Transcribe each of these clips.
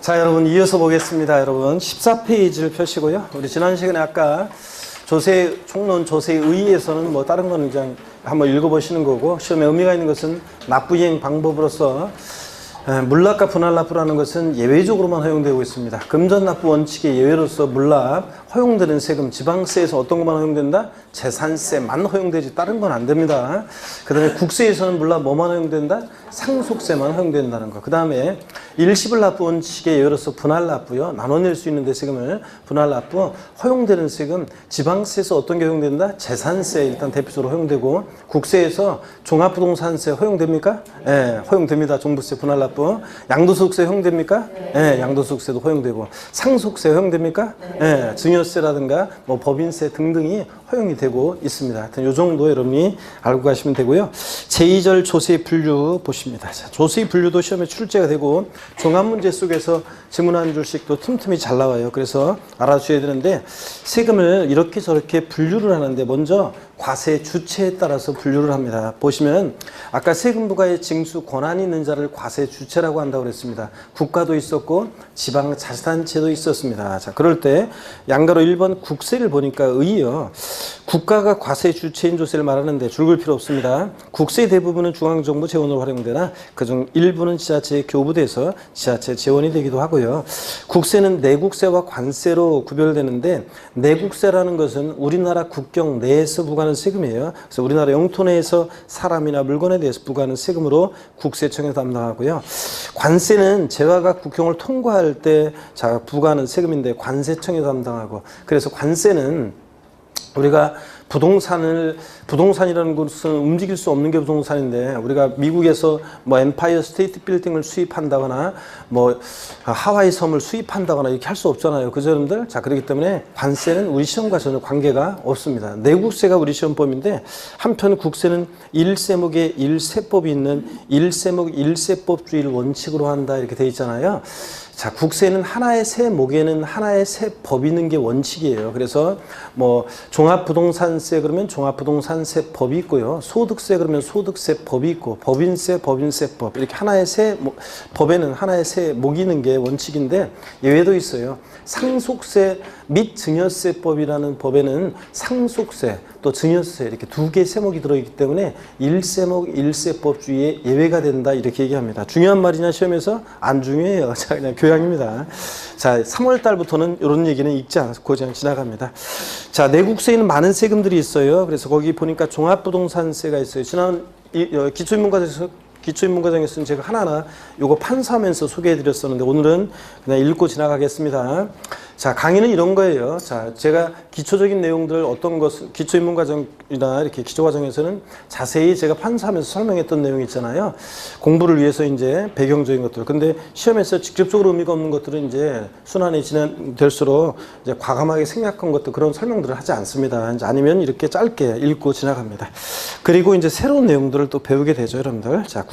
자, 여러분 이어서 보겠습니다. 여러분 14페이지를 펴시고요. 우리 지난 시간에 아까 총론 조세에 의해서는 뭐 다른 거는 그냥 한번 읽어보시는 거고, 시험에 의미가 있는 것은 납부이행 방법으로서 물납과 분할납부라는 것은 예외적으로만 허용되고 있습니다. 금전납부 원칙의 예외로서 물납, 허용되는 세금, 지방세에서 어떤 것만 허용된다? 재산세만 허용되지 다른 건 안 됩니다. 그 다음에 국세에서는 물납 뭐만 허용된다? 상속세만 허용된다는 거. 그 다음에 일시불 납부 원칙의 예외로서 분할납부요. 나눠낼 수 있는데 세금을 분할납부, 허용되는 세금, 지방세에서 어떤 게 허용된다? 재산세 일단 대표적으로 허용되고, 국세에서 종합부동산세 허용됩니까? 예, 허용됩니다. 종부세, 분할납부. 양도소득세 허용됩니까? 예, 양도소득세도 허용되고, 상속세 허용됩니까? 예, 증여세라든가 뭐 법인세 등등이 허용이 되고 있습니다. 하여튼 요 정도 여러분이 알고 가시면 되고요. 제2절 조세 분류 보십니다. 자, 조세 분류도 시험에 출제가 되고 종합문제 속에서 지문 한 줄씩 또 틈틈이 잘 나와요. 그래서 알아주셔야 되는데, 세금을 이렇게 저렇게 분류를 하는데 먼저 과세 주체에 따라서 분류를 합니다. 보시면 아까 세금 부과의 징수 권한이 있는 자를 과세 주체라고 한다고 그랬습니다. 국가도 있었고 지방자치단체도 있었습니다. 자, 그럴 때 양가로 1번 국세를 보니까 의요. 국가가 과세 주체인 조세를 말하는데 줄글 필요 없습니다. 국세 대부분은 중앙정부 재원으로 활용되나 그중 일부는 지자체에 교부돼서 지자체 재원이 되기도 하고요. 국세는 내국세와 관세로 구별되는데, 내국세라는 것은 우리나라 국경 내에서 부과하는 세금이에요. 그래서 우리나라 영토 내에서 사람이나 물건에 대해서 부과하는 세금으로 국세청에서 담당하고요. 관세는 재화가 국경을 통과할 때 부과하는 세금인데 관세청에서 담당하고, 그래서 관세는 우리가 부동산이라는 것은 움직일 수 없는 게 부동산인데, 우리가 미국에서 뭐 엠파이어 스테이트 빌딩을 수입한다거나 뭐 하와이 섬을 수입한다거나 이렇게 할 수 없잖아요. 그죠, 여러분들? 자, 그렇기 때문에 관세는 우리 시험과 전혀 관계가 없습니다. 내국세가 우리 시험법인데, 한편 국세는 일세목에 일세법이 있는 일세목 일세법주의를 원칙으로 한다 이렇게 돼 있잖아요. 자, 국세는 하나의 세목에는 하나의 세법이 있는 게 원칙이에요. 그래서 뭐 종합부동산세 그러면 종합부동산세법이 있고요. 소득세 그러면 소득세법이 있고, 법인세, 법인세법, 이렇게 하나의 법에는 하나의 세목이 있는 게 원칙인데, 예외도 있어요. 상속세 및 증여세법이라는 법에는 상속세 또 증여세 이렇게 두 개의 세목이 들어있기 때문에 일세목 일세법주의에 예외가 된다 이렇게 얘기합니다. 중요한 말이냐 시험에서? 안 중요해요. 자, 그냥 교양입니다. 자, 3월 달부터는 이런 얘기는 읽지 않고 그냥 지나갑니다. 자, 내국세에는 많은 세금들이 있어요. 그래서 거기 보니까 종합부동산세가 있어요. 지난 기초인문과정에서는 제가 하나하나 요거 판사하면서 소개해 드렸었는데, 오늘은 그냥 읽고 지나가겠습니다. 자, 강의는 이런 거예요. 자, 제가 기초적인 내용들 어떤 것은 기초인문과정이나 이렇게 기초과정에서는 자세히 제가 판사하면서 설명했던 내용이 있잖아요. 공부를 위해서 이제 배경적인 것들. 근데 시험에서 직접적으로 의미가 없는 것들은 이제 순환이 진행될수록 이제 과감하게 생략한 것들, 그런 설명들을 하지 않습니다. 이제 아니면 이렇게 짧게 읽고 지나갑니다. 그리고 이제 새로운 내용들을 또 배우게 되죠, 여러분들. 자,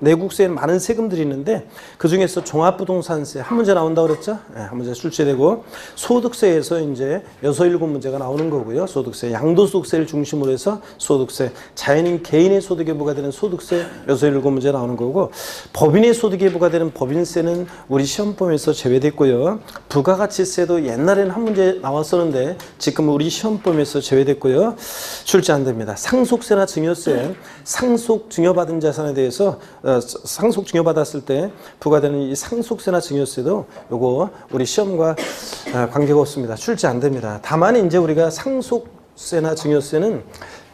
내국세에는 많은 세금들이 있는데, 그 중에서 종합부동산세 한 문제 나온다고 그랬죠? 네, 한 문제 출제되고, 소득세에서 이제 6, 7문제가 나오는 거고요. 소득세, 양도소득세를 중심으로 해서 소득세, 자연인 개인의 소득에 부과되는 소득세 6, 7문제 나오는 거고, 법인의 소득에 부과되는 법인세는 우리 시험범위에서 제외됐고요. 부가가치세도 옛날에는 한 문제 나왔었는데 지금 우리 시험범위에서 제외됐고요. 출제 안 됩니다. 상속세나 증여세, 상속 증여받은 자산에 대해서 상속 증여받았을 때 부과되는 이 상속세나 증여세도 요거 우리 시험과 관계가 없습니다. 출제 안 됩니다. 다만 이제 우리가 상속세나 증여세는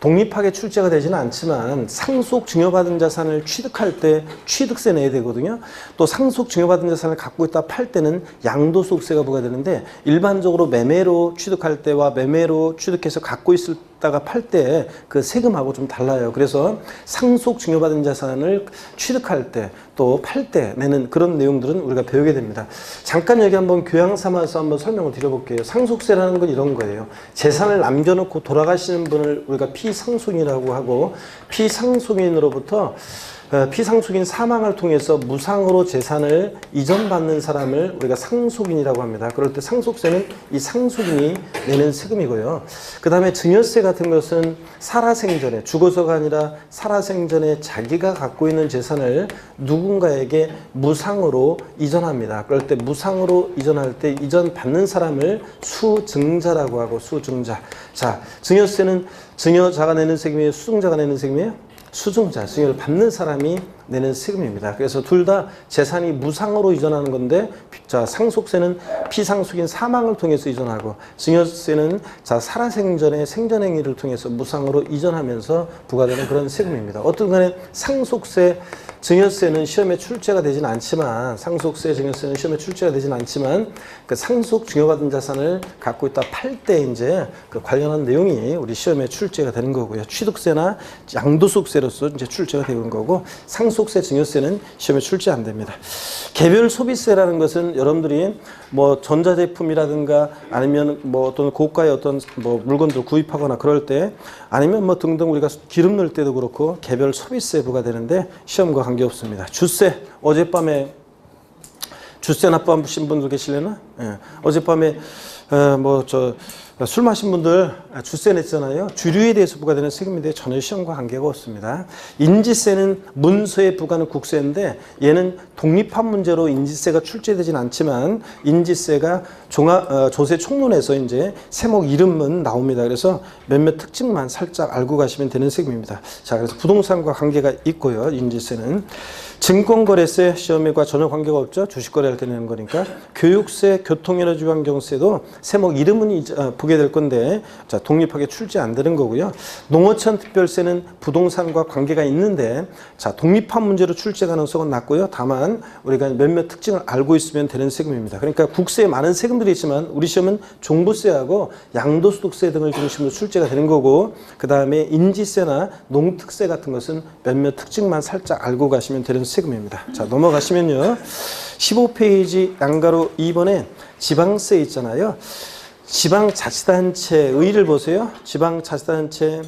독립하게 출제가 되지는 않지만, 상속 증여받은 자산을 취득할 때 취득세 내야 되거든요. 또 상속 증여받은 자산을 갖고 있다 팔 때는 양도소득세가 부과되는데, 일반적으로 매매로 취득할 때와 매매로 취득해서 갖고 있을 다가 팔 때 그 세금하고 좀 달라요. 그래서 상속 증여받은 자산을 취득할 때 또 팔 때 내는 그런 내용들은 우리가 배우게 됩니다. 잠깐 여기 한번 교양 삼아서 한번 설명을 드려볼게요. 상속세라는 건 이런 거예요. 재산을 남겨놓고 돌아가시는 분을 우리가 피상속인이라고 하고, 피상속인으로부터 피상속인 사망을 통해서 무상으로 재산을 이전받는 사람을 우리가 상속인이라고 합니다. 그럴 때 상속세는 이 상속인이 내는 세금이고요. 그 다음에 증여세 같은 것은 살아생전에, 죽어서가 아니라 살아생전에 자기가 갖고 있는 재산을 누군가에게 무상으로 이전합니다. 그럴 때 무상으로 이전할 때 이전받는 사람을 수증자라고 하고, 수증자. 자, 증여세는 증여자가 내는 세금이에요? 수증자가 내는 세금이에요? 수증자, 증여를 받는 사람이 내는 세금입니다. 그래서 둘 다 재산이 무상으로 이전하는 건데, 자, 상속세는 피상속인 사망을 통해서 이전하고, 증여세는 자, 살아생전의 생전행위를 통해서 무상으로 이전하면서 부과되는 그런 세금입니다. 어떤 간에 상속세, 증여세는 시험에 출제가 되진 않지만, 상속세, 증여세는 시험에 출제가 되진 않지만, 그 상속 증여받은 자산을 갖고 있다 팔 때 이제 그 관련한 내용이 우리 시험에 출제가 되는 거고요. 취득세나 양도소득세로서 이제 출제가 되는 거고, 상속세, 증여세는 시험에 출제 안 됩니다. 개별 소비세라는 것은 여러분들이 뭐 전자제품이라든가 아니면 뭐 어떤 고가의 어떤 뭐 물건들 구입하거나 그럴 때, 아니면 뭐 등등 우리가 기름 넣을 때도 그렇고 개별 소비세 부과되는데 시험과 관계없습니다. 주세, 어젯밤에 주세 납부하신 분들 계실려나? 예. 어젯밤에 술 마신 분들 주세 냈잖아요. 주류에 대해서 부과되는 세금인데 전혀 시험과 관계가 없습니다. 인지세는 문서에 부과하는 국세인데, 얘는 독립한 문제로 인지세가 출제되진 않지만 인지세가 조세 총론에서 이제 세목 이름은 나옵니다. 그래서 몇몇 특징만 살짝 알고 가시면 되는 세금입니다. 자, 그래서 부동산과 관계가 있고요. 인지세는 증권거래세 시험과 전혀 관계가 없죠. 주식거래할 때 내는 거니까. 교육세, 교통에너지환경세도 세목 이름은 보게 될 건데, 자, 독립하게 출제 안 되는 거고요. 농어촌 특별세는 부동산과 관계가 있는데, 자, 독립한 문제로 출제 가능성은 낮고요. 다만 우리가 몇몇 특징을 알고 있으면 되는 세금입니다. 그러니까 국세에 많은 세금들이 있지만 우리 시험은 종부세하고 양도소득세 등을 중심으로 출제가 되는 거고, 그 다음에 인지세나 농특세 같은 것은 몇몇 특징만 살짝 알고 가시면 되는 세금입니다. 자, 넘어가시면요. 15페이지 양가로 2번에 지방세 있잖아요. 지방자치단체 의의를 보세요. 지방자치단체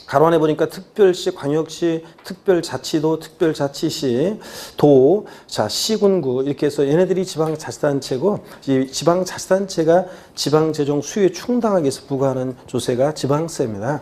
가로 안에 보니까 특별시, 광역시, 특별자치도, 특별자치시, 도, 자, 시군구 이렇게 해서 얘네들이 지방자치단체고, 이 지방자치단체가 지방재정 수요에 충당하기 위해서 부과하는 조세가 지방세입니다.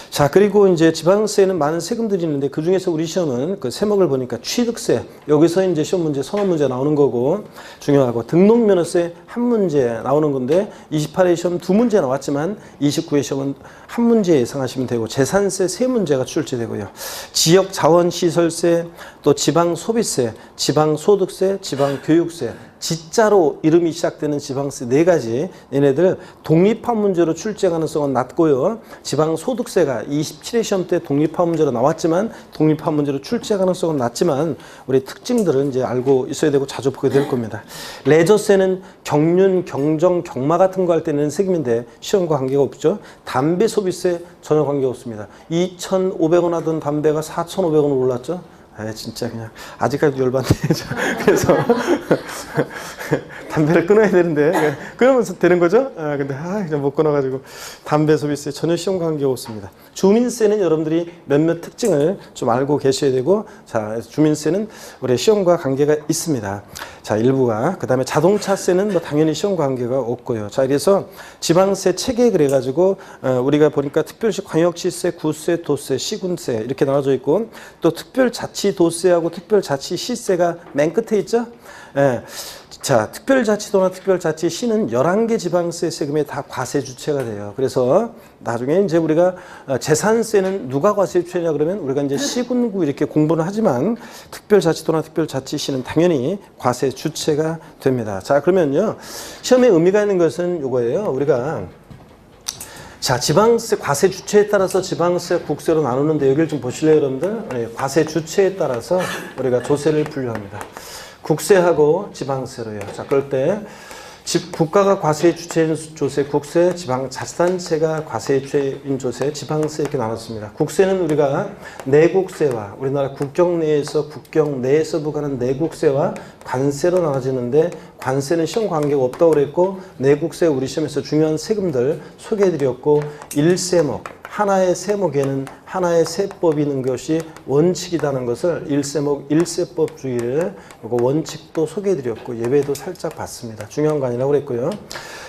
자, 그리고 이제 지방세에는 많은 세금들이 있는데 그 중에서 우리 시험은 그 세목을 보니까 취득세, 여기서 이제 시험 문제 서너 문제 나오는 거고 중요하고, 등록면허세 한 문제 나오는 건데 28회 시험 두 문제 나왔지만 29회 시험은 한 문제 예상하시면 되고, 재산세 세 문제가 출제되고요. 지역자원시설세, 또 지방소비세, 지방소득세, 지방교육세, 지자로 이름이 시작되는 지방세 네 가지, 얘네들 독립한 문제로 출제 가능성은 낮고요. 지방소득세가 27회 시험 때 독립한 문제로 나왔지만 독립한 문제로 출제 가능성은 낮지만 우리 특징들은 이제 알고 있어야 되고 자주 보게 될 겁니다. 레저세는 경륜, 경정, 경마 같은 거 할 때 내는 세금인데 시험과 관계가 없죠. 담배 소비세 전혀 관계가 없습니다. 2,500원 하던 담배가 4,500원으로 올랐죠. 진짜 그냥 아직까지 열받네. 그래서 담배를 끊어야 되는데 끊으면서 되는 거죠. 근데 그냥 못 끊어가지고 담배 소비세 전혀 시험과 관계가 없습니다. 주민세는 여러분들이 몇몇 특징을 좀 알고 계셔야 되고, 자, 주민세는 우리 시험과 관계가 있습니다. 자, 일부가. 그 다음에 자동차세는 뭐 당연히 시험과 관계가 없고요. 자, 그래서 지방세 체계 그래가지고 우리가 보니까 특별시, 광역시세, 구세, 도세, 시군세 이렇게 나눠져 있고, 또 특별자치도세하고 특별자치시세가 맨 끝에 있죠. 예. 자, 특별자치도나 특별자치시는 11개 지방세 세금에 다 과세 주체가 돼요. 그래서 나중에 이제 우리가 재산세는 누가 과세 주체냐 그러면 우리가 이제 시군구 이렇게 공부는 하지만 특별자치도나 특별자치시는 당연히 과세 주체가 됩니다. 자, 그러면요. 시험에 의미가 있는 것은 이거예요. 우리가 자, 지방세 과세 주체에 따라서 지방세, 국세로 나누는데 여기를 좀 보실래요, 여러분들? 네, 과세 주체에 따라서 우리가 조세를 분류합니다. 국세하고 지방세로요. 자, 그럴 때 국가가 과세 주체인 조세, 국세, 지방자치단체가 과세 주체인 조세, 지방세 이렇게 나눴습니다. 국세는 우리가 내국세와 우리나라 국경 내에서 부과하는 내국세와 관세로 나눠지는데, 관세는 시험 관계가 없다고 그랬고, 내국세 우리 시험에서 중요한 세금들 소개해드렸고, 1세목 하나의 세목에는 하나의 세법이 있는 것이 원칙이라는 것을 일세목 일세법주의를 이거 원칙도 소개해드렸고 예배도 살짝 봤습니다. 중요한 거 아니라고 그랬고요.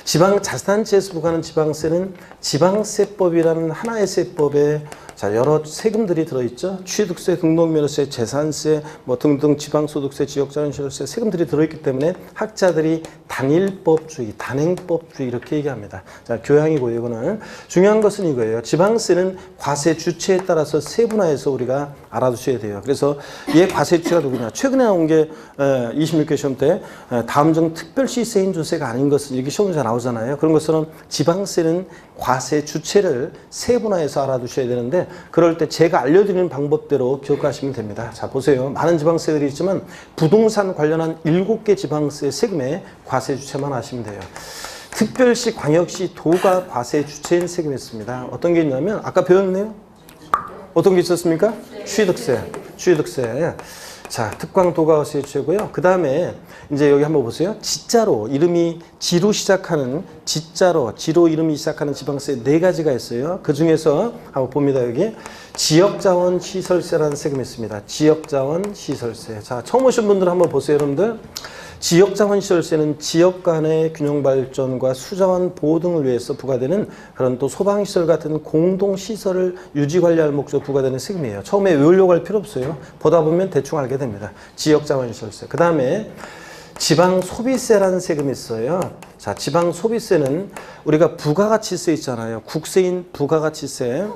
지방자치단체에서 부과하는 지방세는 지방세법이라는 하나의 세법에 자, 여러 세금들이 들어있죠. 취득세, 등록면허세, 재산세, 뭐 등등 지방소득세, 지역자원시설세 세금들이 들어있기 때문에 학자들이 단일법주의, 단행법주의 이렇게 얘기합니다. 자, 교양이고요. 이거는 중요한 것은 이거예요. 지방세는 과세 주체에 따라서 세분화해서 우리가 알아두셔야 돼요. 그래서 얘 과세 주체가 누구냐? 최근에 나온 게 26개 시험 때 다음 중 특별시세인 조세가 아닌 것은 이렇게 시험에 잘 나오잖아요. 그런 것처럼 지방세는 과세 주체를 세분화해서 알아두셔야 되는데 그럴 때 제가 알려드리는 방법대로 기억하시면 됩니다. 자, 보세요. 많은 지방세들이 있지만 부동산 관련한 7개 지방세 세금의 과세 주체만 아시면 돼요. 특별시, 광역시, 도가 과세 주체인 세금이 있습니다. 어떤 게 있냐면 아까 배웠네요. 어떤 게 있었습니까? 취득세. 취득세. 자, 특광도가 과세 주체고요. 그 다음에 이제 여기 한번 보세요. 지자로 이름이 지로 시작하는 지로 이름이 시작하는 지방세 4가지가 있어요. 그 중에서 한번 봅니다. 여기 지역자원시설세라는 세금이 있습니다. 지역자원시설세. 자, 처음 오신 분들 한번 보세요, 여러분들. 지역자원시설세는 지역 간의 균형발전과 수자원 보호 등을 위해서 부과되는 그런 또 소방시설 같은 공동시설을 유지관리할 목적으로 부과되는 세금이에요. 처음에 외우려고 할 필요 없어요. 보다 보면 대충 알게 됩니다. 지역자원시설세. 그 다음에 지방소비세라는 세금이 있어요. 자, 지방소비세는 우리가 부가가치세 있잖아요. 국세인 부가가치세.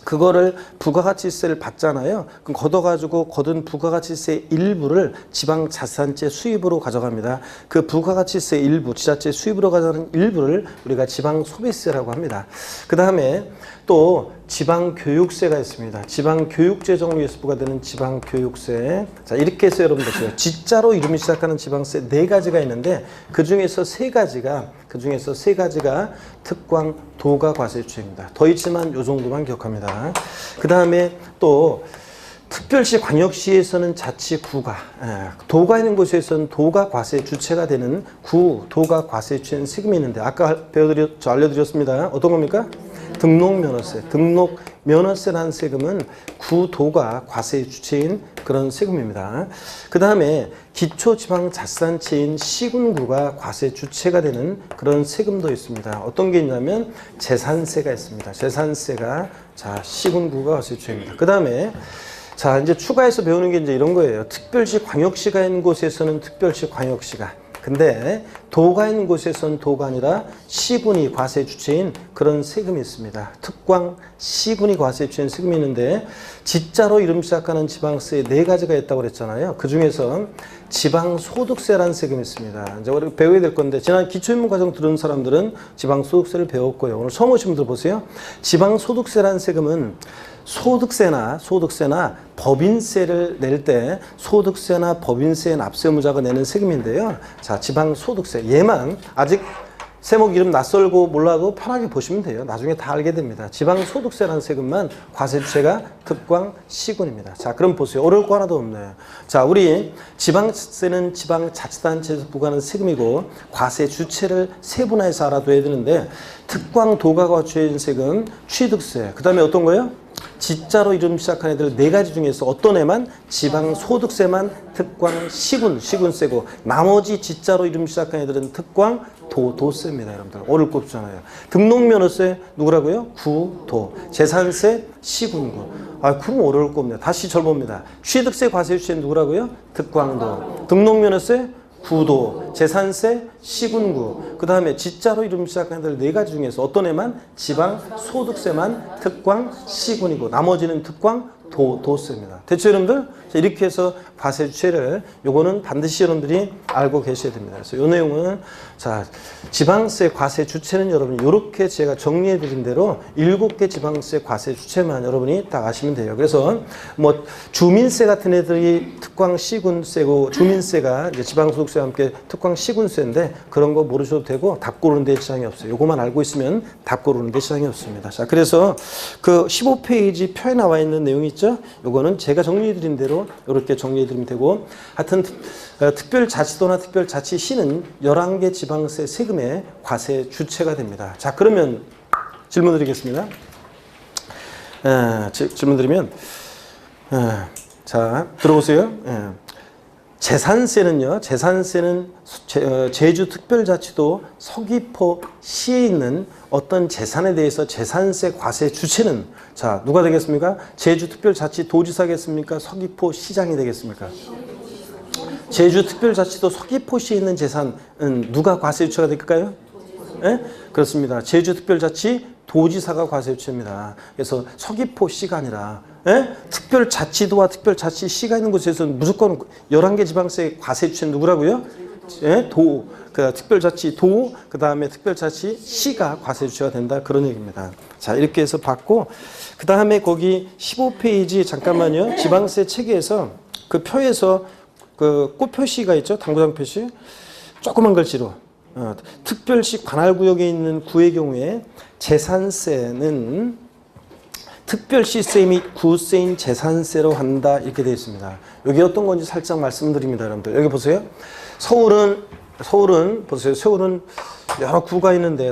그거를 부가가치세를 받잖아요. 그럼 걷어가지고 거둔 부가가치세 일부를 지방자치단체 수입으로 가져갑니다. 그 부가가치세 일부, 지자체 수입으로 가져가는 일부를 우리가 지방소비세라고 합니다. 그 다음에 또 지방교육세가 있습니다. 지방교육재정을 위해서 부과되는 지방교육세. 자, 이렇게 해서 여러분 보세요. 지자로 이름이 시작하는 지방세 4가지가 있는데 그 중에서 3가지가 특광도가 과세주체입니다. 더 있지만 요 정도만 기억합니다. 그 다음에 또 특별시, 광역시에서는 자치구가, 도가 있는 곳에서는 도가 과세 주체가 되는 도가 과세 주체는 세금이 있는데 아까 알려드렸습니다. 어떤 겁니까? 등록면허세. 등록면허세라는 세금은 구도가 과세 주체인 그런 세금입니다. 그 다음에 기초지방자치단체인 시군구가 과세 주체가 되는 그런 세금도 있습니다. 어떤 게 있냐면 재산세가 있습니다. 재산세가 자 시군구가 과세 주체입니다. 그 다음에 자, 이제 추가해서 배우는 게 이제 이런 거예요. 특별시, 광역시가 있는 곳에서는 특별시, 광역시가. 근데 도가 있는 곳에서는 도가 아니라 시군이 과세 주체인 그런 세금이 있습니다. 특광 시군이 과세 주체인 세금이 있는데 지자로 이름 시작하는 지방세 4가지가 있다고 그랬잖아요. 그 중에서 지방소득세라는 세금이 있습니다. 이제 우리가 배워야 될 건데 지난 기초입문과정 들은 사람들은 지방소득세를 배웠고요. 오늘 처음 오신 분들 보세요. 지방소득세라는 세금은 소득세나 법인세를 낼 때 소득세나 법인세 납세의무자가 내는 세금인데요. 자, 지방소득세. 얘만 아직 세목 이름 낯설고 몰라도 편하게 보시면 돼요. 나중에 다 알게 됩니다. 지방소득세라는 세금만 과세주체가 특광 시군입니다. 자, 그럼 보세요. 어려울 거 하나도 없네요. 자, 우리 지방세는 지방자치단체에서 부과하는 세금이고 과세 주체를 세분화해서 알아둬야 되는데 특광 도가 과세인 세금 취득세. 그 다음에 어떤 거예요? 지자로 이름 시작한 애들 4가지 중에서 어떤 애만 지방소득세만 특광 시군세고 나머지 지자로 이름 시작한 애들은 특광 도세입니다. 여러분들 어려울 거 없잖아요. 등록면허세 누구라고요? 구도. 재산세 시군구. 아, 그럼 어려울 거 없네요. 다시 절봅니다. 취득세 과세주체는 누구라고요? 특광도. 등록면허세 구도, 재산세, 시군구. 그 다음에 지자로 이름 시작하는 애들 4가지 중에서 어떤 애만 지방소득세만 특광 시군이고 나머지는 특광 도세입니다. 됐죠, 여러분들? 자, 이렇게 해서 과세주체를 요거는 반드시 여러분들이 알고 계셔야 됩니다. 그래서 요 내용은 자, 지방세 과세주체는 여러분 이렇게 제가 정리해 드린 대로 7개 지방세 과세주체만 여러분이 딱 아시면 돼요. 그래서 뭐 주민세 같은 애들이 특광 시군세고 주민세가 이제 지방소득세와 함께 특광 시군세인데 그런 거 모르셔도 되고 답 고르는 데 지장이 없어요. 요거만 알고 있으면 답 고르는 데 지장이 없습니다. 자, 그래서 그 15페이지 표에 나와 있는 내용이 있죠. 요거는 제가 정리해 드린 대로 이렇게 정리해 드리면 되고 하여튼 특별자치도나 특별자치시는 11개 지방세 세금의 과세 주체가 됩니다. 자, 그러면 질문 드리겠습니다. 질문 드리면, 자, 들어보세요. 재산세는요, 재산세는 제주특별자치도 서귀포시에 있는 어떤 재산에 대해서 재산세 과세 주체는, 자, 누가 되겠습니까? 제주특별자치도지사겠습니까? 서귀포시장이 되겠습니까? 제주특별자치도 서귀포시에 있는 재산은 누가 과세 주체가 될까요? 예? 그렇습니다. 제주특별자치도지사가 과세 주체입니다. 그래서 서귀포시가 아니라, 예? 특별자치도와 특별자치시가 있는 곳에서는 무조건 11개 지방세 과세 주체는 누구라고요? 예? 특별자치도, 그 다음에 특별자치시가 과세 주체가 된다. 그런 얘기입니다. 자, 이렇게 해서 봤고, 그 다음에 거기 15페이지 잠깐만요. 지방세 체계에서 그 표에서 그 꽃표시가 있죠? 당구장 표시. 조그만 글씨로. 특별시 관할구역에 있는 구의 경우에 재산세는 특별시세 및 구세인 재산세로 한다. 이렇게 되어 있습니다. 여기 어떤 건지 살짝 말씀드립니다. 여러분들. 여기 보세요. 서울은 보세요. 서울은 여러 구가 있는데,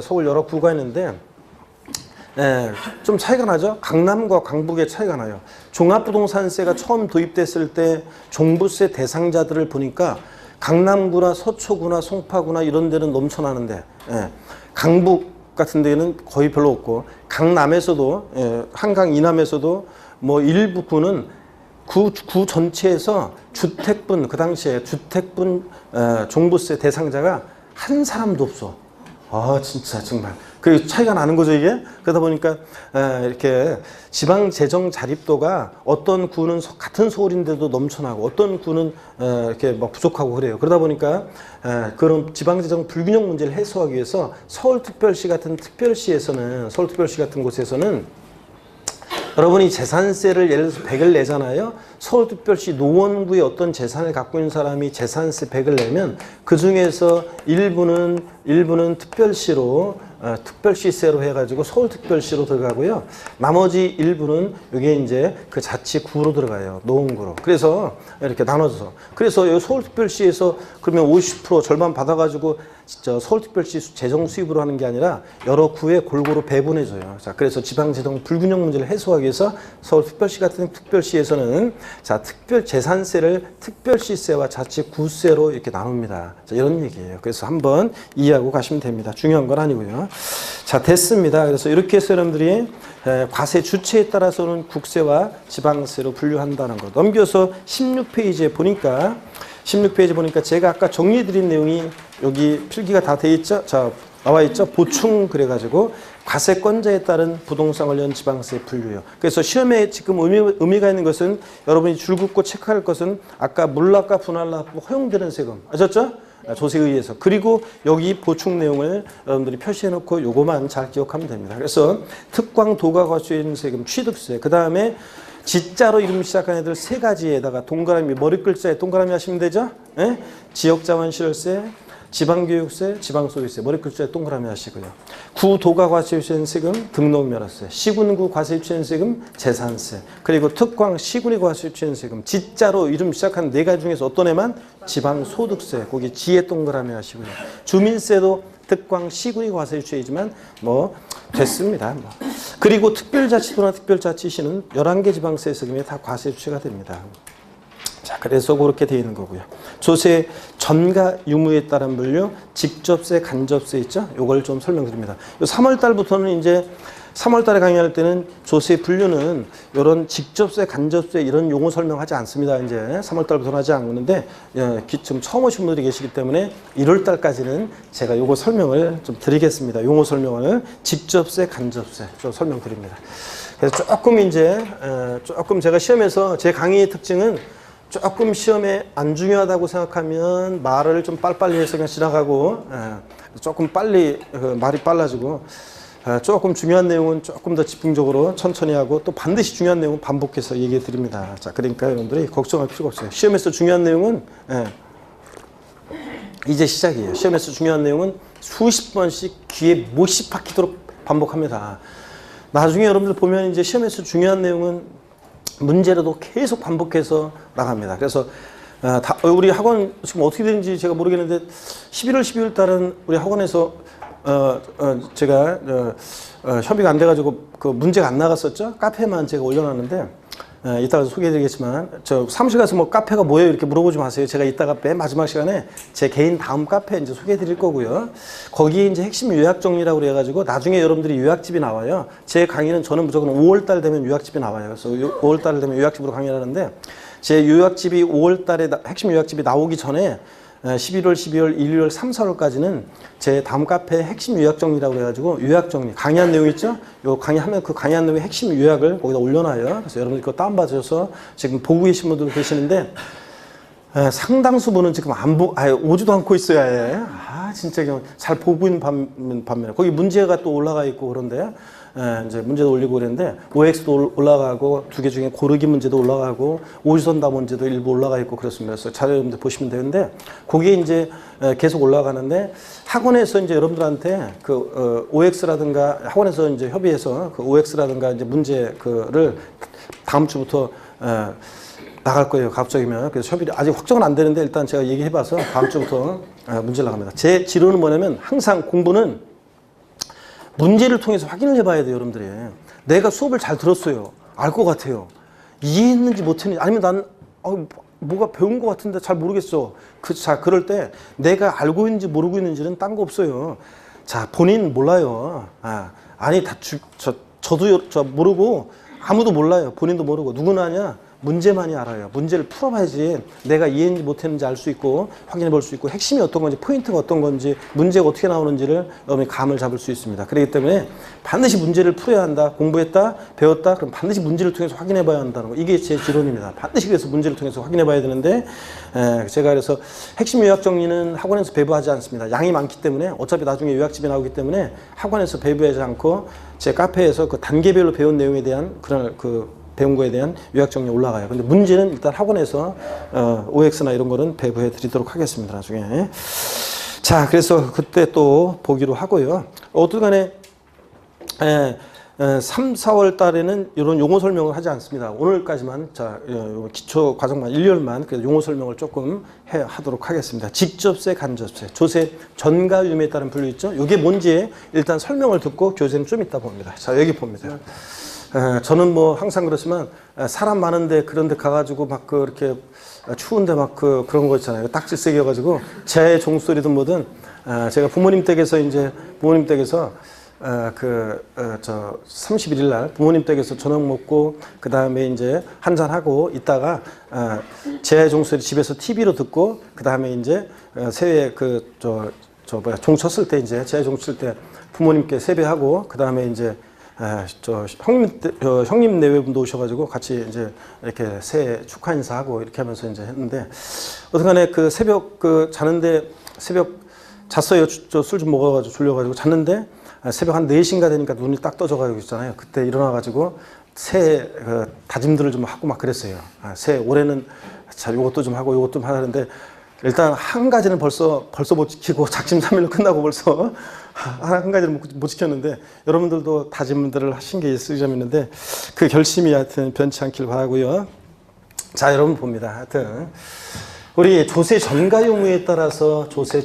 좀 차이가 나죠? 강남과 강북의 차이가 나요. 종합부동산세가 처음 도입됐을 때 종부세 대상자들을 보니까 강남구나 서초구나 송파구나 이런 데는 넘쳐나는데, 강북 같은 데는 거의 별로 없고, 강남에서도, 한강 이남에서도 뭐 일부 구는 구 전체에서 주택분, 그 당시에 주택분 종부세 대상자가 한 사람도 없어. 아, 진짜 정말. 그 차이가 나는 거죠, 이게. 그러다 보니까 이렇게 지방 재정 자립도가 어떤 구는 같은 서울인데도 넘쳐나고 어떤 구는 이렇게 막 부족하고 그래요. 그러다 보니까 그런 지방 재정 불균형 문제를 해소하기 위해서 서울특별시 같은 곳에서는 여러분이 재산세를 예를 들어서 100을 내잖아요. 서울특별시 노원구에 어떤 재산을 갖고 있는 사람이 재산세 100을 내면 그 중에서 일부는 특별시로 특별시세로 해가지고 서울특별시로 들어가고요. 나머지 일부는 이게 이제 그 자치구로 들어가요. 노원구로. 그래서 이렇게 나눠져서. 그래서 여기 서울특별시에서 그러면 50% 절반 받아가지고 서울특별시 재정 수입으로 하는 게 아니라 여러 구에 골고루 배분해줘요. 자, 그래서 지방재정 불균형 문제를 해소하기 위해서 서울특별시 같은 특별시에서는 자, 재산세를 특별시세와 자치구세로 이렇게 나눕니다. 자, 이런 얘기예요. 그래서 한번 이해하고 가시면 됩니다. 중요한 건 아니고요. 자, 됐습니다. 그래서 이렇게 해서 여러분들이 과세 주체에 따라서는 국세와 지방세로 분류한다는 거. 넘겨서 16페이지에 보니까 제가 아까 정리해드린 내용이 여기 필기가 다 돼 있죠? 자, 나와 있죠? 보충 그래가지고 과세권자에 따른 부동산 관련 지방세 분류요. 그래서 시험에 지금 의미가 있는 것은 여러분이 줄 긋고 체크할 것은 아까 물납과 분할납부 허용되는 세금 아셨죠? 조세에 의해서. 그리고 여기 보충 내용을 여러분들이 표시해 놓고 요거만 잘 기억하면 됩니다. 그래서 특광 도가과수인 세금, 취득세, 그 다음에 지자로 이름 시작한 애들 세 가지에다가 동그라미, 머리 글자에 동그라미 하시면 되죠? 예? 지역자원시설세, 지방교육세, 지방소유세, 머리 글자에 동그라미 하시고요. 구도가 과세유치한 세금, 등록면허세, 시군구 과세유치한 세금, 재산세, 그리고 특광 시군이 과세유치한 세금, 지자로 이름 시작한 네 가지 중에서 어떤 애만? 지방소득세, 거기 지에 동그라미 하시고요. 주민세도 특광 시군이 과세유치이지만 뭐 됐습니다. 뭐. 그리고 특별자치도나 특별자치시는 11개 지방세 세금에 다 과세유치가 됩니다. 자, 그래서 그렇게 되어 있는 거고요. 조세 전가 유무에 따른 분류, 직접세, 간접세 있죠? 요걸 좀 설명드립니다. 요 3월 달부터는 이제 3월 달에 강의할 때는 조세 분류는 이런 직접세, 간접세 이런 용어 설명하지 않습니다. 이제 3월 달부터는 하지 않는데 지금 처음 오신 분들이 계시기 때문에 1월 달까지는 제가 요거 설명을 좀 드리겠습니다. 용어 설명을 직접세, 간접세 좀 설명드립니다. 그래서 조금 제가 시험에서 제 강의의 특징은 조금 시험에 안 중요하다고 생각하면 말을 좀 빨리빨리 해서 그냥 지나가고 조금 빨리 말이 빨라지고 조금 중요한 내용은 조금 더 집중적으로 천천히 하고 또 반드시 중요한 내용은 반복해서 얘기해 드립니다. 자, 그러니까 여러분들이 걱정할 필요가 없어요. 시험에서 중요한 내용은 이제 시작이에요. 시험에서 중요한 내용은 수십 번씩 귀에 못이 박히도록 반복합니다. 나중에 여러분들 보면 이제 시험에서 중요한 내용은 문제로도 계속 반복해서 나갑니다. 그래서 우리 학원 지금 어떻게 되는지 제가 모르겠는데 11월 12월 달은 우리 학원에서 제가 협의가 안 돼가지고 그 문제가 안 나갔었죠. 카페만 제가 올려놨는데 이따가 소개해드리겠지만 저 사무실 가서 뭐 카페가 뭐예요 이렇게 물어보지 마세요. 제가 이따가 맨 마지막 시간에 제 개인 다음 카페 이제 소개해드릴 거고요. 거기에 이제 핵심 요약 정리라고 그래가지고 나중에 여러분들이 요약집이 나와요. 제 강의는 저는 무조건 5월달 되면 요약집이 나와요. 그래서 5월달 되면 요약집으로 강의를 하는데 제 요약집이 5월달에 핵심 요약집이 나오기 전에 11월, 12월, 1, 2월, 3, 4월까지는 제 다음 카페 핵심 요약 정리라고 해가지고 요약 정리, 강의한 내용 있죠? 요 강의하면 그 강의한 내용의 핵심 요약을 거기다 올려놔요. 그래서 여러분들 그거 다운받으셔서 지금 보고 계신 분들 계시는데 상당수 분은 지금 오지도 않고 있어야 해. 진짜 잘 보고 있는 반면에 거기 문제가 또 올라가 있고 그런데 이제 문제도 올리고 그랬는데 OX도 올라가고 두 개 중에 고르기 문제도 올라가고 오지선다 문제도 일부 올라가 있고 그렇습니다. 그래서 자료 여러분들 보시면 되는데 거기에 이제 계속 올라가는데 학원에서 이제 여러분들한테 그 OX라든가 학원에서 이제 협의해서 그 OX라든가 이제 문제 그를 다음 주부터 나갈 거예요. 가급적이면. 그래서 협의를 아직 확정은 안 되는데 일단 제가 얘기해봐서 다음 주부터 문제를 나갑니다. 제 지론은 뭐냐면 항상 공부는 문제를 통해서 확인을 해봐야 돼요, 여러분들이. 내가 수업을 잘 들었어요. 알 것 같아요. 이해했는지 못했는지, 아니면 난, 뭐가 배운 것 같은데 잘 모르겠어. 자, 그럴 때 내가 알고 있는지 모르고 있는지는 딴 거 없어요. 자, 본인 몰라요. 저도 모르고 아무도 몰라요. 본인도 모르고. 누구나 아냐? 문제만이 알아요. 문제를 풀어봐야지 내가 이해했는지 못했는지 알 수 있고 확인해 볼 수 있고 핵심이 어떤 건지 포인트가 어떤 건지 문제가 어떻게 나오는지를 여러분이 감을 잡을 수 있습니다. 그렇기 때문에 반드시 문제를 풀어야 한다. 공부했다, 배웠다. 그럼 반드시 문제를 통해서 확인해 봐야 한다는 거. 이게 제 지론입니다. 반드시 그래서 문제를 통해서 확인해 봐야 되는데 제가 그래서 핵심 요약 정리는 학원에서 배부하지 않습니다. 양이 많기 때문에 어차피 나중에 요약집이 나오기 때문에 학원에서 배부하지 않고 제 카페에서 그 단계별로 배운 내용에 대한 그런 배운 거에 대한 요약 정리 올라가요. 근데 문제는 일단 학원에서 OX나 이런 거는 배부해 드리도록 하겠습니다. 나중에. 자, 그래서 그때 또 보기로 하고요. 어쨌든 간에 3, 4월 달에는 이런 용어 설명을 하지 않습니다. 오늘까지만 기초 과정만 1년만 그래서 용어 설명을 조금 하도록 하겠습니다. 직접세, 간접세, 조세 전가 유무에 따른 분류 있죠. 이게 뭔지 일단 설명을 듣고 교재는 좀 이따 봅니다. 자, 여기 봅니다. 저는 뭐 항상 그렇지만 사람 많은데 그런 데 가가지고 막 그렇게 추운데 막 그런 거 있잖아요. 딱지 새겨가지고 제 종소리든 뭐든 제가 부모님 댁에서 31일 날 부모님 댁에서 저녁 먹고 그 다음에 이제 한잔 하고 있다가 제 종소리 집에서 TV로 듣고 그 다음에 이제 새해 종 쳤을 때 이제 제 종 칠 때 부모님께 세배하고 그 다음에 이제 형님 내외분도 오셔가지고 같이 이제 이렇게 새해 축하 인사하고 이렇게 하면서 이제 했는데 어떡하네 그 새벽 자는데 새벽 잤어요. 술 좀 먹어가지고 졸려가지고 잤는데 새벽 한 4시인가 되니까 눈이 딱 떠져가지고 있잖아요. 그때 일어나가지고 새해 다짐들을 좀 하고 막 그랬어요. 새해 올해는 자 요것도 좀 하고 요것도 좀 하는데 일단 한 가지는 벌써 못 지키고 작심삼일로 끝나고 벌써 한 가지를 못 지켰는데 여러분들도 다짐들을 하신 게 있으셨는데 그 결심이 하여튼 변치 않길 바라고요. 자, 여러분 봅니다. 하여튼 우리 조세 전가 유무에 따라서 조세를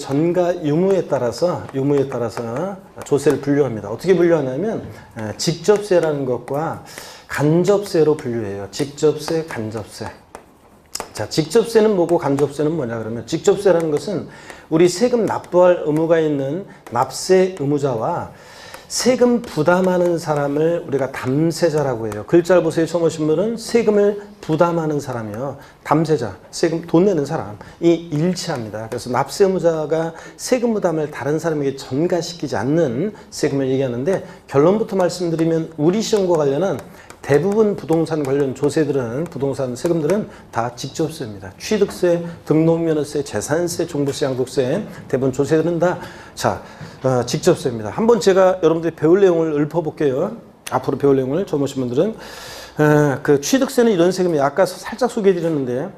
분류합니다. 어떻게 분류하냐면 직접세라는 것과 간접세로 분류해요. 직접세, 간접세. 자, 직접세는 뭐고 간접세는 뭐냐 그러면 직접세라는 것은 우리 세금 납부할 의무가 있는 납세 의무자와 세금 부담하는 사람을 우리가 담세자라고 해요. 글자를 보세요. 처음 오신 분은 세금을 부담하는 사람이요. 담세자, 세금 돈 내는 사람이 일치합니다. 그래서 납세 의무자가 세금 부담을 다른 사람에게 전가시키지 않는 세금을 얘기하는데 결론부터 말씀드리면 우리 시험과 관련한 대부분 부동산 관련 조세들은 부동산 세금들은 다 직접세입니다. 취득세, 등록면허세, 재산세, 종부세, 양도세 대부분 조세들은 다 직접세입니다. 한번 제가 여러분들이 배울 내용을 읊어볼게요. 앞으로 배울 내용을 처음 오신 분들은 그 취득세는 이런 세금이 아까 살짝 소개해드렸는데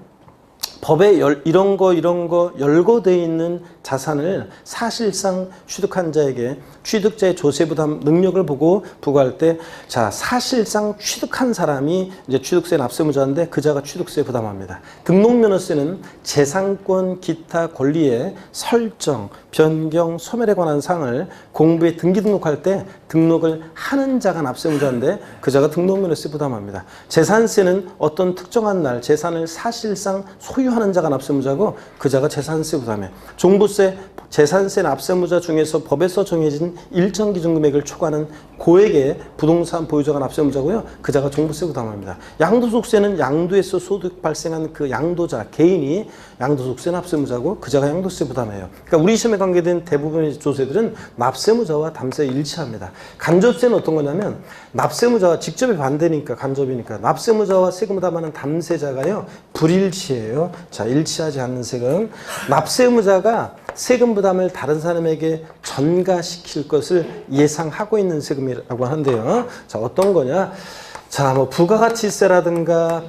법에 이런 거 열거되어 있는 자산을 사실상 취득한 자에게 취득자의 조세 부담 능력을 보고 부과할 때, 자, 사실상 취득한 사람이 이제 취득세 납세무자인데 그자가 취득세 부담합니다. 등록면허세는 재산권 기타 권리의 설정, 변경, 소멸에 관한 사항을 공부에 등기 등록할 때 등록을 하는 자가 납세무자인데 그자가 등록면허세 부담합니다. 재산세는 어떤 특정한 날 재산을 사실상 소유하는 자가 납세무자고 그자가 재산세 부담해. 종부세, 재산세 납세무자 중에서 법에서 정해진 일정 기준 금액을 초과하는 고액의 부동산 보유자가 납세무자고요. 그자가 종부세 부담합니다. 양도소득세는 양도에서 소득 발생한 그 양도자, 개인이 양도소득세 납세무자고 그자가 양도세 부담해요. 그러니까 우리 시험에 관계된 대부분의 조세들은 납세무자와 담세 일치합니다. 간접세는 어떤 거냐면 납세무자와 직접이 반대니까 간접이니까 납세무자와 세금 부담하는 담세자가요 불일치예요. 자, 일치하지 않는 세금. 납세무자가 세금 부담을 다른 사람에게 전가시킬 것을 예상하고 있는 세금이라고 하는데요. 자, 어떤 거냐? 자, 뭐 부가가치세라든가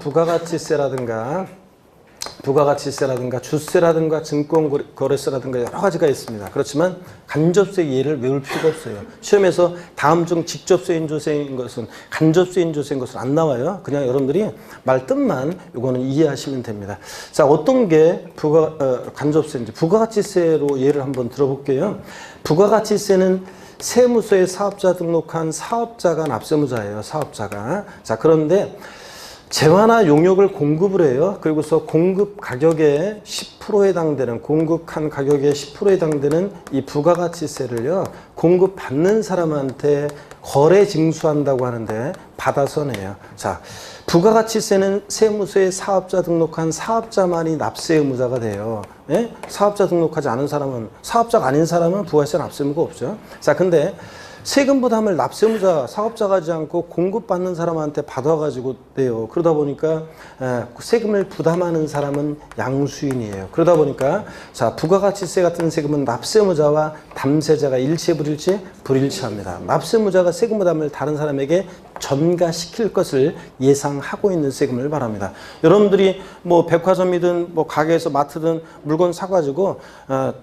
주세라든가 증권거래세라든가 여러 가지가 있습니다. 그렇지만 간접세 예를 외울 필요가 없어요. 시험에서 다음 중 직접세인 조세인 것은 간접세인 조세인 것은 안 나와요. 그냥 여러분들이 말뜻만 이거는 이해하시면 됩니다. 자, 어떤 게 간접세인지 부가가치세로 예를 한번 들어볼게요. 부가가치세는 세무서에 사업자 등록한 사업자가 납세무자예요. 사업자가. 자, 그런데 재화나 용역을 공급을 해요. 그리고서 공급 가격의 10%에 해당되는, 공급한 가격의 10%에 해당되는 이 부가가치세를요, 공급받는 사람한테 거래 징수한다고 하는데 받아서 내요. 자, 부가가치세는 세무서에 사업자 등록한 사업자만이 납세 의무자가 돼요. 예? 사업자 등록하지 않은 사람은, 사업자가 아닌 사람은 부가세 납세 의무가 없죠. 자, 근데 세금 부담을 납세무자, 사업자가 하지 않고 공급받는 사람한테 받아가지고 내요. 그러다 보니까 세금을 부담하는 사람은 양수인이에요. 그러다 보니까 자, 부가가치세 같은 세금은 납세무자와 담세자가 일치해 불일치? 불일치합니다. 납세무자가 세금 부담을 다른 사람에게 전가시킬 것을 예상하고 있는 세금을 말합니다. 여러분들이 뭐 백화점이든 뭐 가게에서 마트든 물건 사가지고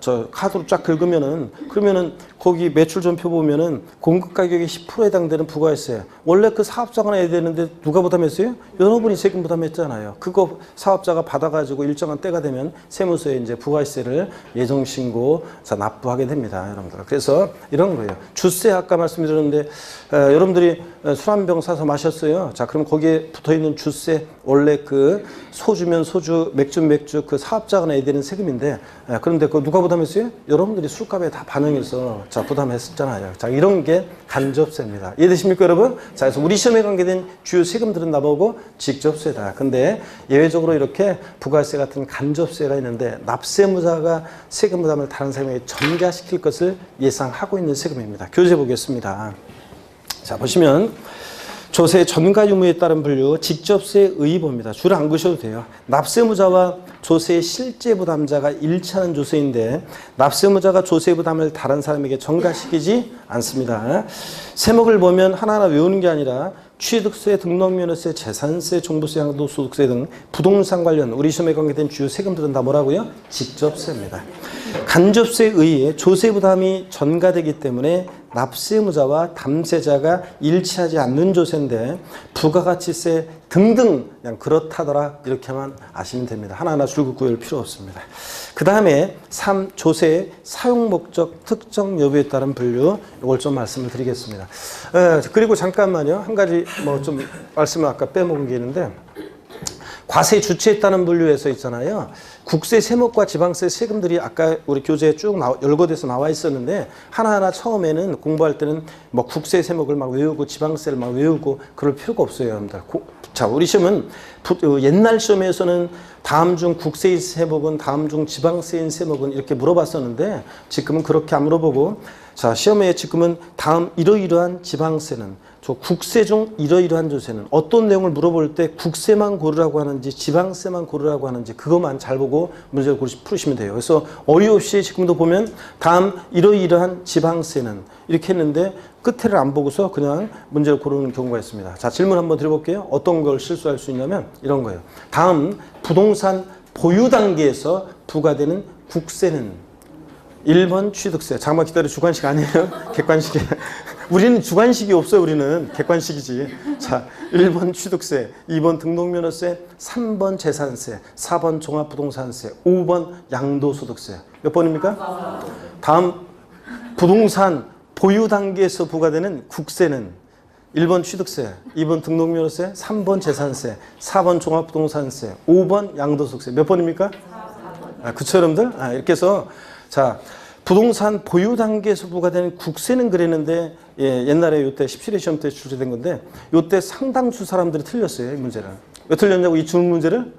저 카드로 쫙 긁으면은, 그러면은 거기 매출전표 보면은 공급 가격의 10%에 해당되는 부가세, 원래 그 사업자가 내야 되는데 누가 부담했어요? 여러분이 세금 부담했잖아요. 그거 사업자가 받아가지고 일정한 때가 되면 세무서에 이제 부가세를 예정신고 납부하게 됩니다, 여러분들. 그래서 이런 거예요. 주세 아까 말씀드렸는데 여러분들이 술 한 병 사서 마셨어요. 자, 그럼 거기에 붙어 있는 주세, 원래 그 소주면 소주, 맥주면 맥주, 그 사업자가 내야 되는 세금인데, 그런데 그거 누가 부담했어요? 여러분들이 술값에 다 반영해서 자, 부담했었잖아요. 자, 이런 게 간접세입니다. 이해되십니까, 여러분? 자, 그래서 우리 시험에 관계된 주요 세금들은 나보고 직접세다. 근데 예외적으로 이렇게 부가세 같은 간접세가 있는데 납세무자가 세금 부담을 다른 사람에게 전가시킬 것을 예상하고 있는 세금입니다. 교재 보겠습니다. 자, 보시면 조세 전가 유무에 따른 분류, 직접세 의의보입니다. 줄 안 그으셔도 돼요. 납세무자와 조세 실제 부담자가 일치하는 조세인데 납세무자가 조세 부담을 다른 사람에게 전가시키지 않습니다. 세목을 보면 하나하나 외우는 게 아니라 취득세, 등록면허세, 재산세, 종부세, 양도소득세 등 부동산 관련 우리 시험에 관계된 주요 세금들은 다 뭐라고요? 직접세입니다. 간접세에 의해 조세 부담이 전가되기 때문에 납세무자와 담세자가 일치하지 않는 조세인데 부가가치세 등등 그냥 그렇다더라 이렇게만 아시면 됩니다. 하나하나 줄긋고 외울 필요 없습니다. 그 다음에 3. 조세의 사용목적 특정 여부에 따른 분류, 이걸 좀 말씀을 드리겠습니다. 그리고 잠깐만요. 한 가지 뭐 좀 말씀을 아까 빼먹은 게 있는데, 과세 주체에 따른 분류에서 있잖아요. 국세 세목과 지방세 세금들이 아까 우리 교재에 쭉 열거돼서 나와 있었는데 하나하나 처음에는 공부할 때는 뭐 국세 세목을 막 외우고 지방세를 막 외우고 그럴 필요가 없어요, 여러분들. 자, 우리 시험은 옛날 시험에서는 다음 중 국세의 세목은, 다음 중 지방세인 세목은 이렇게 물어봤었는데 지금은 그렇게 안 물어보고, 자, 시험에 지금은 다음 이러이러한 지방세는, 저 국세 중 이러이러한 조세는 어떤 내용을 물어볼 때 국세만 고르라고 하는지 지방세만 고르라고 하는지 그것만 잘 보고 문제를 풀으시면 돼요. 그래서 어이없이 지금도 보면 다음 이러이러한 지방세는 이렇게 했는데 끝에를 안 보고서 그냥 문제를 고르는 경우가 있습니다. 자, 질문 한번 드려볼게요. 어떤 걸 실수할 수 있냐면 이런 거예요. 다음 부동산 보유 단계에서 부과되는 국세는 1번 취득세. 잠깐만 기다려. 주관식 아니에요? 객관식이에요. 우리는 주관식이 없어요. 우리는 객관식이지. 자, 1번 취득세, 2번 등록면허세, 3번 재산세, 4번 종합부동산세, 5번 양도소득세. 몇 번입니까? 다음 부동산 보유 단계에서 부과되는 국세는 1번 취득세, 2번 등록면허세, 3번 재산세, 4번 종합부동산세, 5번 양도소득세. 몇 번입니까? 그쵸 여러분들? 이렇게 해서 자, 부동산 보유 단계에서 부과되는 국세는 그랬는데 옛날에 요때 17회 시험 때 출제된 건데 요때 상당수 사람들이 틀렸어요. 이 문제를. 왜 틀렸냐고 이 준 문제를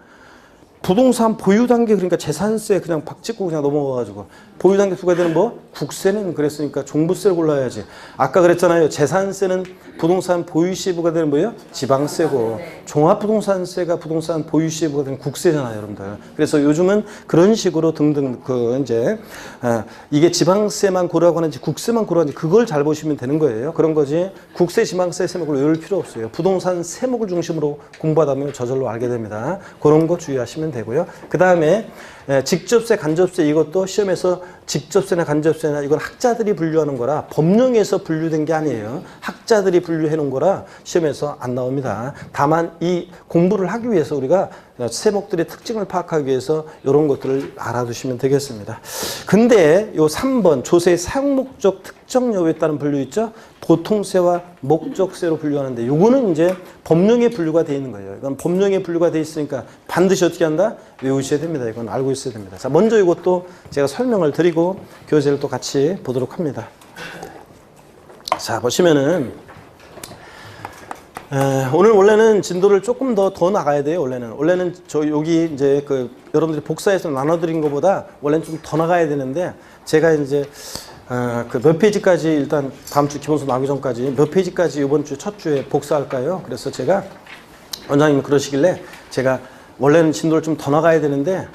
부동산 보유 단계 그러니까 재산세 그냥 박 찍고 그냥 넘어가가지고 보유 단계 부과되는 뭐 국세는 그랬으니까 종부세를 골라야지. 아까 그랬잖아요. 재산세는 부동산 보유 시에 부과되는 뭐예요? 지방세고 종합부동산세가 부동산 보유 시에 부과되는 국세잖아요, 여러분들. 그래서 요즘은 그런 식으로 등등 이제 이게 지방세만 고르라고 하는지 국세만 고르는지 그걸 잘 보시면 되는 거예요. 그런 거지. 국세, 지방세 세목을 외울 필요 없어요. 부동산 세목을 중심으로 공부하다 보면 저절로 알게 됩니다. 그런 거 주의하시면 되고요. 그 다음에 직접세, 간접세 이것도 시험에서 직접세나 간접세나 이건 학자들이 분류하는 거라 법령에서 분류된 게 아니에요. 학자들이 분류해 놓은 거라 시험에서 안 나옵니다. 다만 이 공부를 하기 위해서 우리가 세목들의 특징을 파악하기 위해서 이런 것들을 알아두시면 되겠습니다. 근데 요 3번 조세의 사용 목적 특정 여부에 따른 분류 있죠? 보통세와 목적세로 분류하는데 요거는 이제 법령에 분류가 되어 있는 거예요. 이건 법령에 분류가 되어 있으니까 반드시 어떻게 한다? 외우셔야 됩니다. 이건 알고 있어야 됩니다. 자, 먼저 이것도 제가 설명을 드리고 교재를 또 같이 보도록 합니다. 자, 보시면은 오늘 원래는 진도를 조금 더 나가야 돼요. 원래는 저 여기 이제 그 여러분들이 복사해서 나눠드린 것보다 원래는 좀 더 나가야 되는데 제가 이제 그 몇 페이지까지 일단 다음 주 기본서 나오기 전까지 몇 페이지까지 이번 주 첫 주에 복사할까요? 그래서 제가 원장님이 그러시길래 제가 원래는 진도를 좀 더 나가야 되는데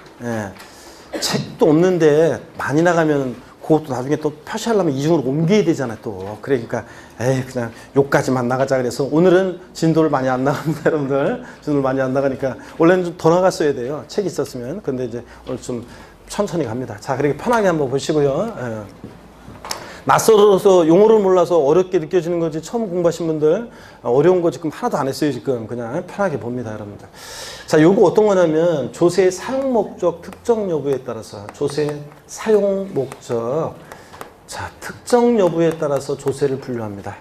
책도 없는데 많이 나가면 그것도 나중에 또 표시하려면 이중으로 옮겨야 되잖아요 또. 그러니까 그냥 요까지만 나가자 그래서 오늘은 진도를 많이 안 나갑니다 여러분들. 진도를 많이 안 나가니까 원래는 좀 더 나갔어야 돼요. 책이 있었으면. 근데 이제 오늘 좀 천천히 갑니다. 자, 그렇게 편하게 한번 보시고요. 낯설어서 용어를 몰라서 어렵게 느껴지는 거지 처음 공부하신 분들 어려운 거 지금 하나도 안 했어요. 지금 그냥 편하게 봅니다 여러분들. 자, 요거 어떤 거냐면 조세 사용 목적 특정 여부에 따라서 조세 사용 목적 자 특정 여부에 따라서 조세를 분류합니다.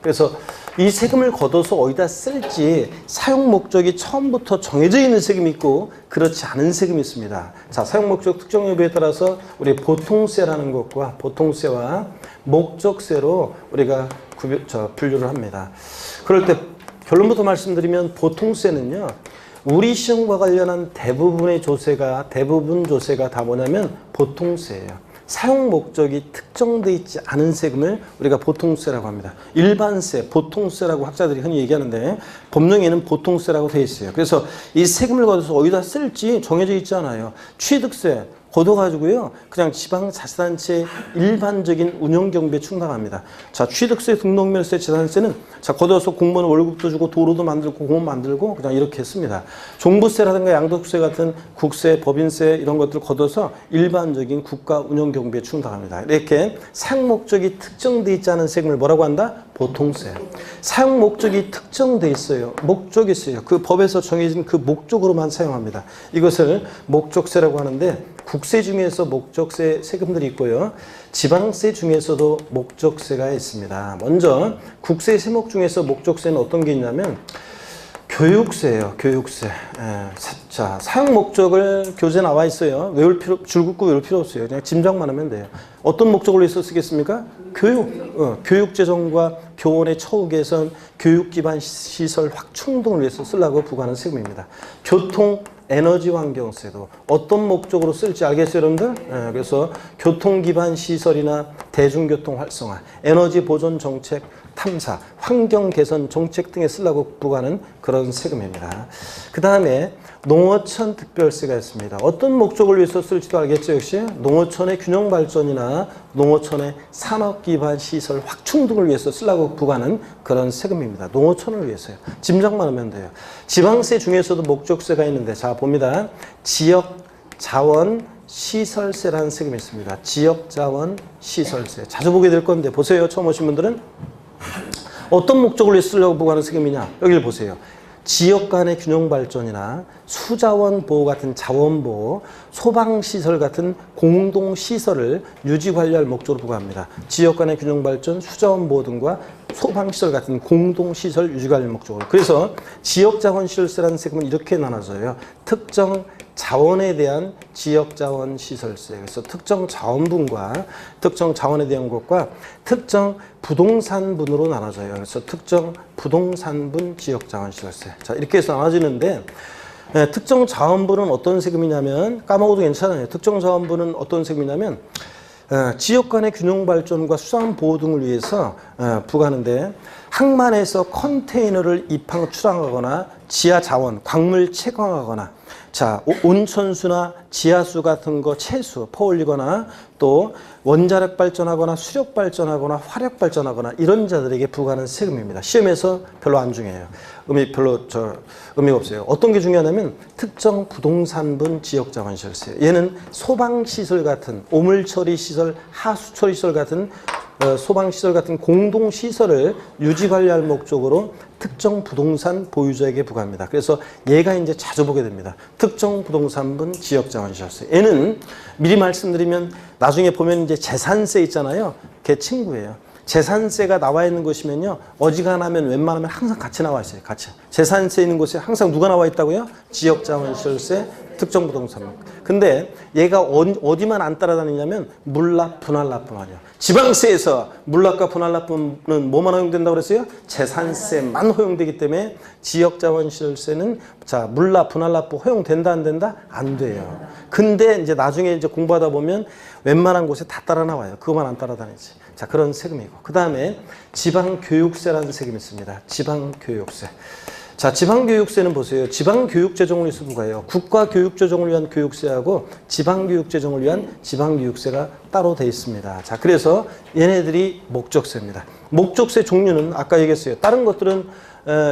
그래서 이 세금을 걷어서 어디다 쓸지 사용 목적이 처음부터 정해져 있는 세금이 있고 그렇지 않은 세금이 있습니다. 자, 사용 목적 특정 여부에 따라서 우리 보통세라는 것과 보통세와 목적세로 우리가 분류를 합니다. 그럴 때 결론부터 말씀드리면 보통세는요. 우리 시험과 관련한 대부분 조세가 다 뭐냐면 보통세예요. 사용 목적이 특정되어 있지 않은 세금을 우리가 보통세라고 합니다. 일반세, 보통세라고 학자들이 흔히 얘기하는데 법령에는 보통세라고 되어 있어요. 그래서 이 세금을 걷어서 어디다 쓸지 정해져 있지 않아요. 취득세 걷어가지고요. 그냥 지방자치단체 일반적인 운영경비에 충당합니다. 자, 취득세, 등록면세, 재산세는 자 걷어서 공무원 월급도 주고 도로도 만들고 공원 만들고 그냥 이렇게 씁니다. 종부세라든가 양도세 같은 국세, 법인세 이런 것들 걷어서 일반적인 국가 운영경비에 충당합니다. 이렇게 사용 목적이 특정되어 있지 않은 세금을 뭐라고 한다? 보통세. 사용 목적이 특정되어 있어요. 목적이 있어요. 그 법에서 정해진 그 목적으로만 사용합니다. 이것을 목적세라고 하는데 국세 중에서 목적세 세금들이 있고요. 지방세 중에서도 목적세가 있습니다. 먼저 국세 세목 중에서 목적세는 어떤 게 있냐면 교육세예요. 교육세. 자, 사용 목적을 교재에 나와 있어요. 줄 긋고 외울 필요 없어요. 그냥 짐작만 하면 돼요. 어떤 목적으로 위해서 쓰겠습니까? 교육 재정과 교원의 처우 개선, 교육 기반 시설 확충 등을 위해서 쓰려고 부과하는 세금입니다. 교통 에너지 환경세도 어떤 목적으로 쓸지 알겠어요, 여러분들? 그래서 교통 기반 시설이나 대중교통 활성화, 에너지 보존 정책, 탐사, 환경 개선 정책 등에 쓰려고 부과하는 그런 세금입니다. 그 다음에 농어촌 특별세가 있습니다. 어떤 목적을 위해서 쓸지도 알겠죠. 역시 농어촌의 균형 발전이나 농어촌의 산업 기반 시설 확충 등을 위해서 쓰려고 부과하는 그런 세금입니다. 농어촌을 위해서요. 짐작만 하면 돼요. 지방세 중에서도 목적세가 있는데 자 봅니다. 지역 자원 시설세라는 세금이 있습니다. 지역 자원 시설세. 자주 보게 될 건데 보세요. 처음 오신 분들은 어떤 목적을 위해서 쓰려고 부과하는 세금이냐. 여기를 보세요. 지역 간의 균형 발전이나 수자원 보호 같은 자원 보호, 소방시설 같은 공동시설을 유지 관리할 목적으로 부과합니다. 지역 간의 균형 발전, 수자원 보호 등과 소방시설 같은 공동시설 유지 관리 목적으로. 그래서 지역자원시설세라는 세금은 이렇게 나눠져요. 특정 자원에 대한 지역자원시설세. 그래서 특정 자원분과 특정 자원에 대한 것과 특정 부동산분으로 나눠져요. 그래서 특정 부동산분 지역자원시설세. 자, 이렇게 해서 나눠지는데 특정 자원분은 어떤 세금이냐면 까먹어도 괜찮아요. 특정 자원분은 어떤 세금이냐면 지역 간의 균형 발전과 수산 보호 등을 위해서 부과하는데 항만에서 컨테이너를 입항 출항하거나 지하 자원, 광물 채광하거나 자, 온천수나 지하수 같은 거 채수 퍼올리거나 또 원자력 발전하거나 수력 발전하거나 화력 발전하거나 이런 자들에게 부과하는 세금입니다. 시험에서 별로 안 중요해요. 의미가 없어요. 어떤 게 중요하냐면 특정 부동산분 지역자원시설세. 얘는 소방시설 같은 오물처리시설, 하수처리시설 같은 소방시설 같은 공동시설을 유지관리할 목적으로 특정 부동산 보유자에게 부과합니다. 그래서 얘가 이제 자주 보게 됩니다. 특정 부동산분 지역자원시설세. 얘는 미리 말씀드리면 나중에 보면 이제 재산세 있잖아요. 걔 친구예요. 재산세가 나와 있는 곳이면요. 어지간하면 웬만하면 항상 같이 나와 있어요. 같이. 재산세 있는 곳에 항상 누가 나와 있다고요? 지역자원시설세, 특정 부동산. 근데 얘가 어디만 안 따라다니냐면 물납, 분할납부만요. 지방세에서 물납과 분할납부는 뭐만 허용된다고 그랬어요? 재산세만 허용되기 때문에 지역자원시설세는 자 물납, 분할납부 허용된다 안 된다? 안 돼요. 근데 이제 나중에 이제 공부하다 보면 웬만한 곳에 다 따라 나와요. 그거만 안 따라다니지. 자 그런 세금이고 그 다음에 지방교육세라는 세금이 있습니다. 지방교육세. 자, 지방교육세는 보세요. 지방교육재정을 위해서 부과해요. 국가교육재정을 위한 교육세하고 지방교육재정을 위한 지방교육세가 따로 돼 있습니다. 자, 그래서 얘네들이 목적세입니다. 목적세 종류는 아까 얘기했어요. 다른 것들은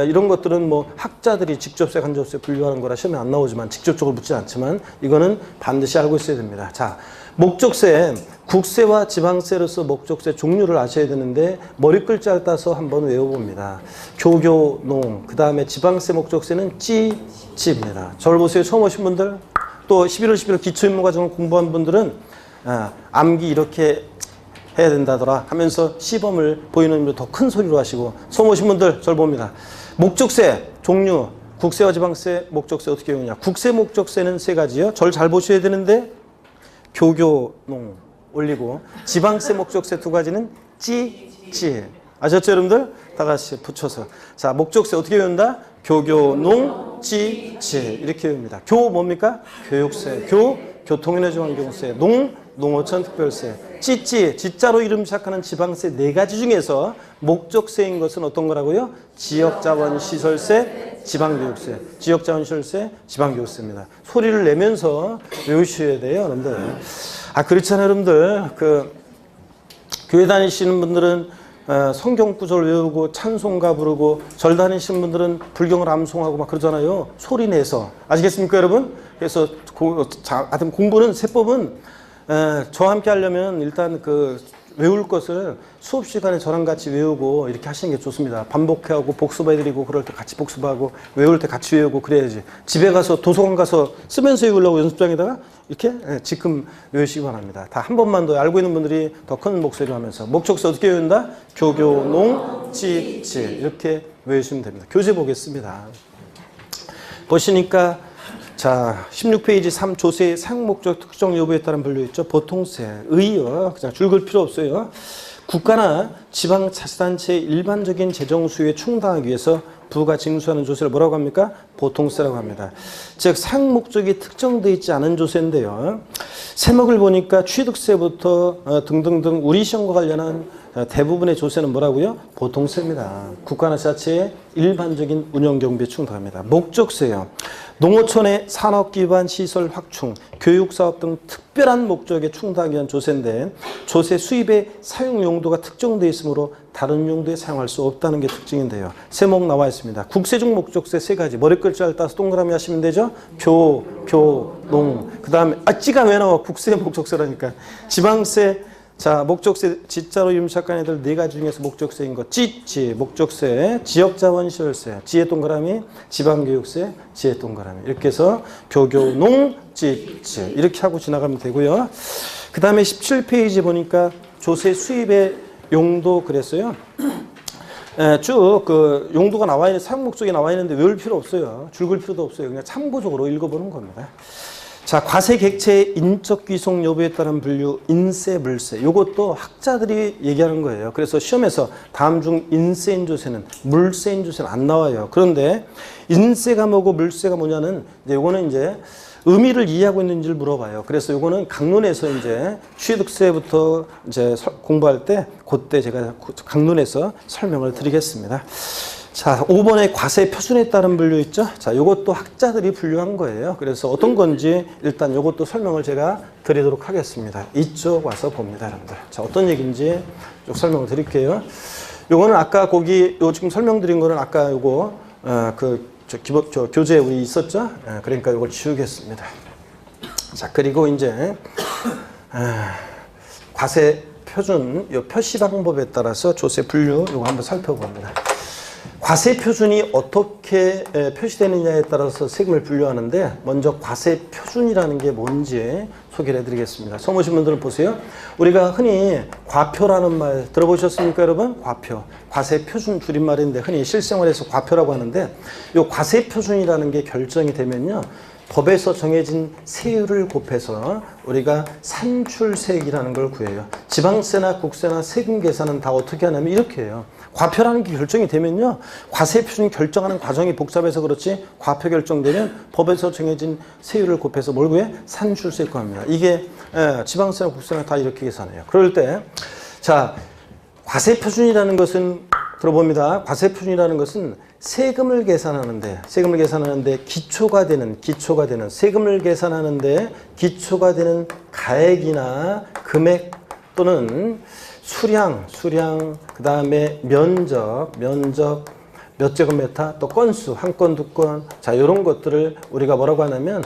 이런 것들은 뭐 학자들이 직접세, 간접세 분류하는 거라 시험에 안 나오지만 직접적으로 묻지 않지만 이거는 반드시 알고 있어야 됩니다. 자, 목적세, 국세와 지방세로서 목적세 종류를 아셔야 되는데 머리 글자를 따서 한번 외워봅니다. 교교, 농, 그 다음에 지방세 목적세는 찌입니다. 저를 보세요. 처음 오신 분들, 또 11월 11월 기초인문과정을 공부한 분들은 암기 이렇게 해야 된다더라 하면서 시범을 보이는 의미로 더 큰 소리로 하시고 처음 오신 분들 저를 봅니다. 목적세 종류, 국세와 지방세 목적세 어떻게 외우냐. 국세 목적세는 세 가지요. 저를 잘 보셔야 되는데 교교, 농 올리고 지방세 목적세 두 가지는 찌. 아셨죠 여러분들? 다 같이 붙여서 자 목적세 어떻게 외운다? 교교, 농, 찌 이렇게 외웁니다. 교 뭡니까? 교육세. 교 교통인허지환경세. 농 농어촌 특별세. 지자로 이름 시작하는 지방세 네 가지 중에서 목적세인 것은 어떤 거라고요? 지역자원시설세, 지방교육세. 지역자원시설세, 지방교육세입니다. 소리를 내면서 외우셔야 돼요, 여러분들. 아 그렇잖아요, 여러분들. 교회 다니시는 분들은 성경 구절 외우고 찬송가 부르고 절 다니시는 분들은 불경을 암송하고 막 그러잖아요. 소리 내서. 아시겠습니까, 여러분? 그래서 하여튼 공부는 세법은 저와 함께 하려면 일단 외울 것을 수업 시간에 저랑 같이 외우고 이렇게 하시는 게 좋습니다. 반복하고 복습해드리고 그럴 때 같이 복습하고 외울 때 같이 외우고 그래야지. 집에 가서 도서관 가서 쓰면서 외우려고 연습장에다가 이렇게 지금 외우시기 바랍니다. 다 한 번만 더 알고 있는 분들이 더 큰 목소리로 하면서 목적세 어떻게 외운다? 교교, 농, 찌 이렇게 외우시면 됩니다. 교재 보겠습니다. 보시니까 자, 16페이지 3 조세의 사용 목적 특정 여부에 따른 분류 있죠. 보통세, 의요. 그냥 줄글 필요 없어요. 국가나 지방자치단체의 일반적인 재정 수요에 충당하기 위해서 부가 징수하는 조세를 뭐라고 합니까? 보통세라고 합니다. 즉 사용 목적이 특정되어 있지 않은 조세인데요. 세목을 보니까 취득세부터 등등등 우리 시험과 관련한 대부분의 조세는 뭐라고요? 보통세입니다. 국가나 지자체의 일반적인 운영 경비에 충당합니다. 목적세요. 농어촌의 산업기반 시설 확충, 교육사업 등 특별한 목적에 충당하기 위한 조세인데 조세 수입의 사용 용도가 특정되어 있으므로 다른 용도에 사용할 수 없다는 게 특징인데요. 세목 나와 있습니다. 국세중 목적세 세 가지. 머리 글자를 따서 동그라미 하시면 되죠. 농. 그 다음에 찌가 왜 나와? 국세 목적세라니까. 지방세. 자, 목적세, 지자로 유무시작한 애들 네 가지 중에서 목적세인 거. 목적세, 지역자원시설세, 지에 동그라미, 지방교육세, 지에 동그라미. 이렇게 해서 농, 이렇게 하고 지나가면 되고요. 그 다음에 17페이지 보니까 조세 수입의 용도 그랬어요. 쭉 그 용도가 나와 있는, 사용 목적이 나와 있는데 외울 필요 없어요. 줄글 필요도 없어요. 그냥 참고적으로 읽어보는 겁니다. 자, 과세 객체의 인적 귀속 여부에 따른 분류, 인세, 물세. 이것도 학자들이 얘기하는 거예요. 그래서 시험에서 다음 중 인세인 조세는, 물세인 조세는 안 나와요. 그런데 인세가 뭐고 물세가 뭐냐는 이제 요거는 이제 의미를 이해하고 있는지를 물어봐요. 그래서 요거는 강론에서 이제 취득세부터 이제 공부할 때 그때 제가 강론에서 설명을 드리겠습니다. 자, 5번에 과세 표준에 따른 분류 있죠? 자, 요것도 학자들이 분류한 거예요. 그래서 어떤 건지 일단 요것도 설명을 제가 드리도록 하겠습니다. 이쪽 와서 봅니다, 여러분들. 자, 어떤 얘기인지 쭉 설명을 드릴게요. 요거는 아까 요 지금 설명드린 거는 아까 요거, 교재에 우리 있었죠? 그러니까 요걸 지우겠습니다. 자, 그리고 이제, 과세 표준, 요 표시 방법에 따라서 조세 분류 요거 한번 살펴봅니다. 과세 표준이 어떻게 표시되느냐에 따라서 세금을 분류하는데 먼저 과세 표준이라는 게 뭔지 소개를 해드리겠습니다. 처음 오신 분들은 보세요. 우리가 흔히 과표라는 말 들어보셨습니까, 여러분? 과표. 과세 표준 줄임말인데 흔히 실생활에서 과표라고 하는데 이 과세 표준이라는 게 결정이 되면요. 법에서 정해진 세율을 곱해서 우리가 산출세액이라는 걸 구해요. 지방세나 국세나 세금 계산은 다 어떻게 하냐면 이렇게 해요. 과표라는 게 결정이 되면요. 과세 표준이 결정하는 과정이 복잡해서 그렇지 과표 결정되면 법에서 정해진 세율을 곱해서 뭘 구해? 산출세액 구합니다. 이게 지방세나 국세나 다 이렇게 계산해요. 그럴 때 자, 과세 표준이라는 것은 들어봅니다. 과세 표준이라는 것은 세금을 계산하는데 기초가 되는 세금을 계산하는데 기초가 되는 가액이나 금액 또는 수량, 그 다음에 면적, 몇 제곱미터, 또 건수, 한 건, 두 건. 자, 이런 것들을 우리가 뭐라고 하냐면,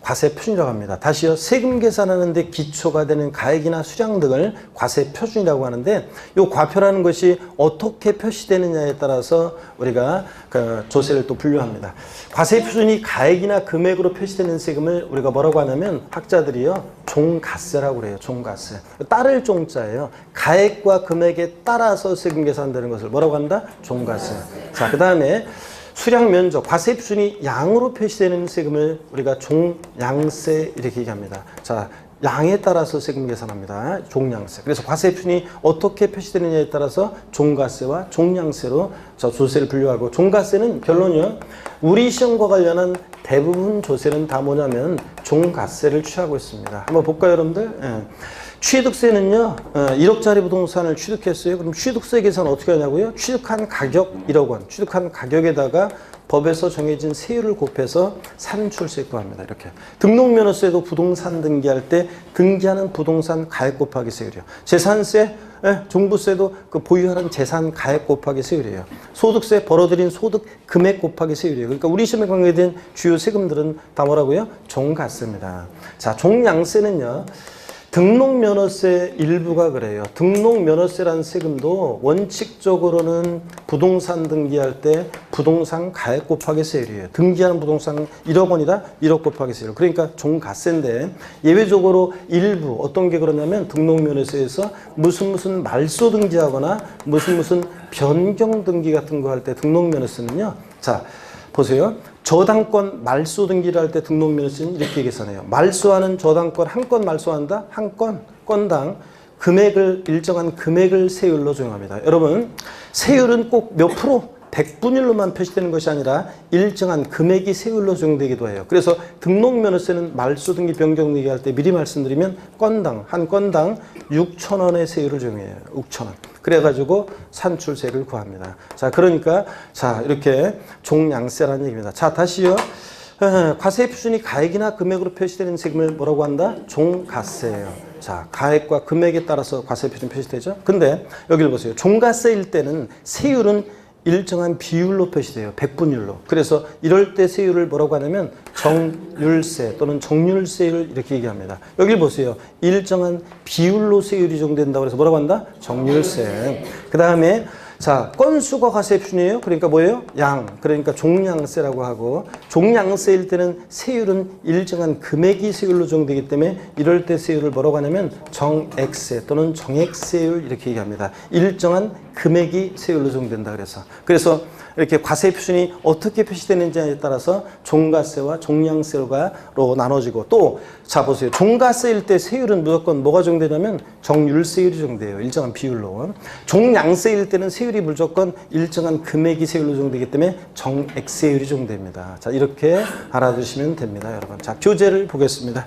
과세 표준이라고 합니다. 다시요, 세금 계산하는데 기초가 되는 가액이나 수량 등을 과세 표준이라고 하는데, 이 과표라는 것이 어떻게 표시되느냐에 따라서 우리가 그 조세를 또 분류합니다. 과세 표준이 가액이나 금액으로 표시되는 세금을 우리가 뭐라고 하냐면, 학자들이요, 종가세라고 그래요. 종가세. 따를 종자예요. 가액과 금액에 따라서 세금 계산되는 것을 뭐라고 한다? 종가세. 자, 그 다음에 수량 면적, 과세 표준이 양으로 표시되는 세금을 우리가 종양세 이렇게 얘기합니다. 자, 양에 따라서 세금 계산합니다. 종량세. 그래서 과세 표준이 어떻게 표시되느냐에 따라서 종가세와 종량세로 조세를 분류하고, 종가세는 결론이요. 우리 시험과 관련한 대부분 조세는 다 뭐냐면 종가세를 취하고 있습니다. 한번 볼까요, 여러분들? 취득세는요, 1억짜리 부동산을 취득했어요. 그럼 취득세 계산 어떻게 하냐고요? 취득한 가격 1억 원, 취득한 가격에다가 법에서 정해진 세율을 곱해서 산출세 구합니다. 이렇게. 등록면허세도 부동산 등기할 때 등기하는 부동산 가액 곱하기 세율이요. 재산세, 종부세도 그 보유하는 재산 가액 곱하기 세율이에요. 소득세, 벌어들인 소득 금액 곱하기 세율이에요. 그러니까 우리 시험에 관계된 주요 세금들은 다 뭐라고요? 종가세입니다. 자, 종량세는요. 등록면허세 일부가 그래요. 등록면허세라는 세금도 원칙적으로는 부동산 등기할 때 부동산 가액 곱하기 세율이에요. 등기하는 부동산 1억 원이다? 1억 곱하기 세율. 그러니까 종가세인데 예외적으로 일부 어떤 게 그러냐면 등록면허세에서 무슨 말소 등기하거나 무슨 변경 등기 같은 거 할 때 등록면허세는요. 자, 보세요. 저당권 말소 등기를 할 때 등록면허세는 이렇게 계산해요. 말소하는 저당권 한 건 말소한다? 한 건당 금액을 일정한 금액을 세율로 적용합니다. 여러분, 세율은 꼭 몇 프로? 100분율로만 표시되는 것이 아니라 일정한 금액이 세율로 적용되기도 해요. 그래서 등록면허세는 말소 등기 변경 등기 할 때 미리 말씀드리면 한 건당 6,000원의 세율을 적용해요. 6,000원. 그래가지고 산출세를 구합니다. 자, 그러니까 자, 이렇게 종량세라는 얘기입니다. 자, 다시요. 과세의 표준이 가액이나 금액으로 표시되는 세금을 뭐라고 한다? 종가세예요. 자, 가액과 금액에 따라서 과세 표준 표시되죠. 근데 여기를 보세요. 종가세일 때는 세율은 일정한 비율로 표시돼요. 백분율로. 그래서 이럴 때 세율을 뭐라고 하냐면 정율세 또는 정률세율 이렇게 얘기합니다. 여기 보세요. 일정한 비율로 세율이 정된다고 해서 뭐라고 한다? 정률세. 그 다음에 자, 건수가 과세 표준이에요. 그러니까 뭐예요? 양. 그러니까 종량세라고 하고, 종량세일 때는 세율은 일정한 금액이 세율로 정되기 때문에 이럴 때 세율을 뭐라고 하냐면 정액세 또는 정액세율 이렇게 얘기합니다. 일정한 금액이 세율로 정된다 그래서 이렇게 과세 표준이 어떻게 표시되는지에 따라서 종가세와 종량세로 나눠지고, 또 자 보세요. 종가세일 때 세율은 무조건 뭐가 정되냐면 정율세율이 정돼요. 일정한 비율로. 종량세일 때는 세율이 무조건 일정한 금액이 세율로 정되기 때문에 정액세율이 정됩니다. 자, 이렇게 알아두시면 됩니다, 여러분. 자, 교재를 보겠습니다.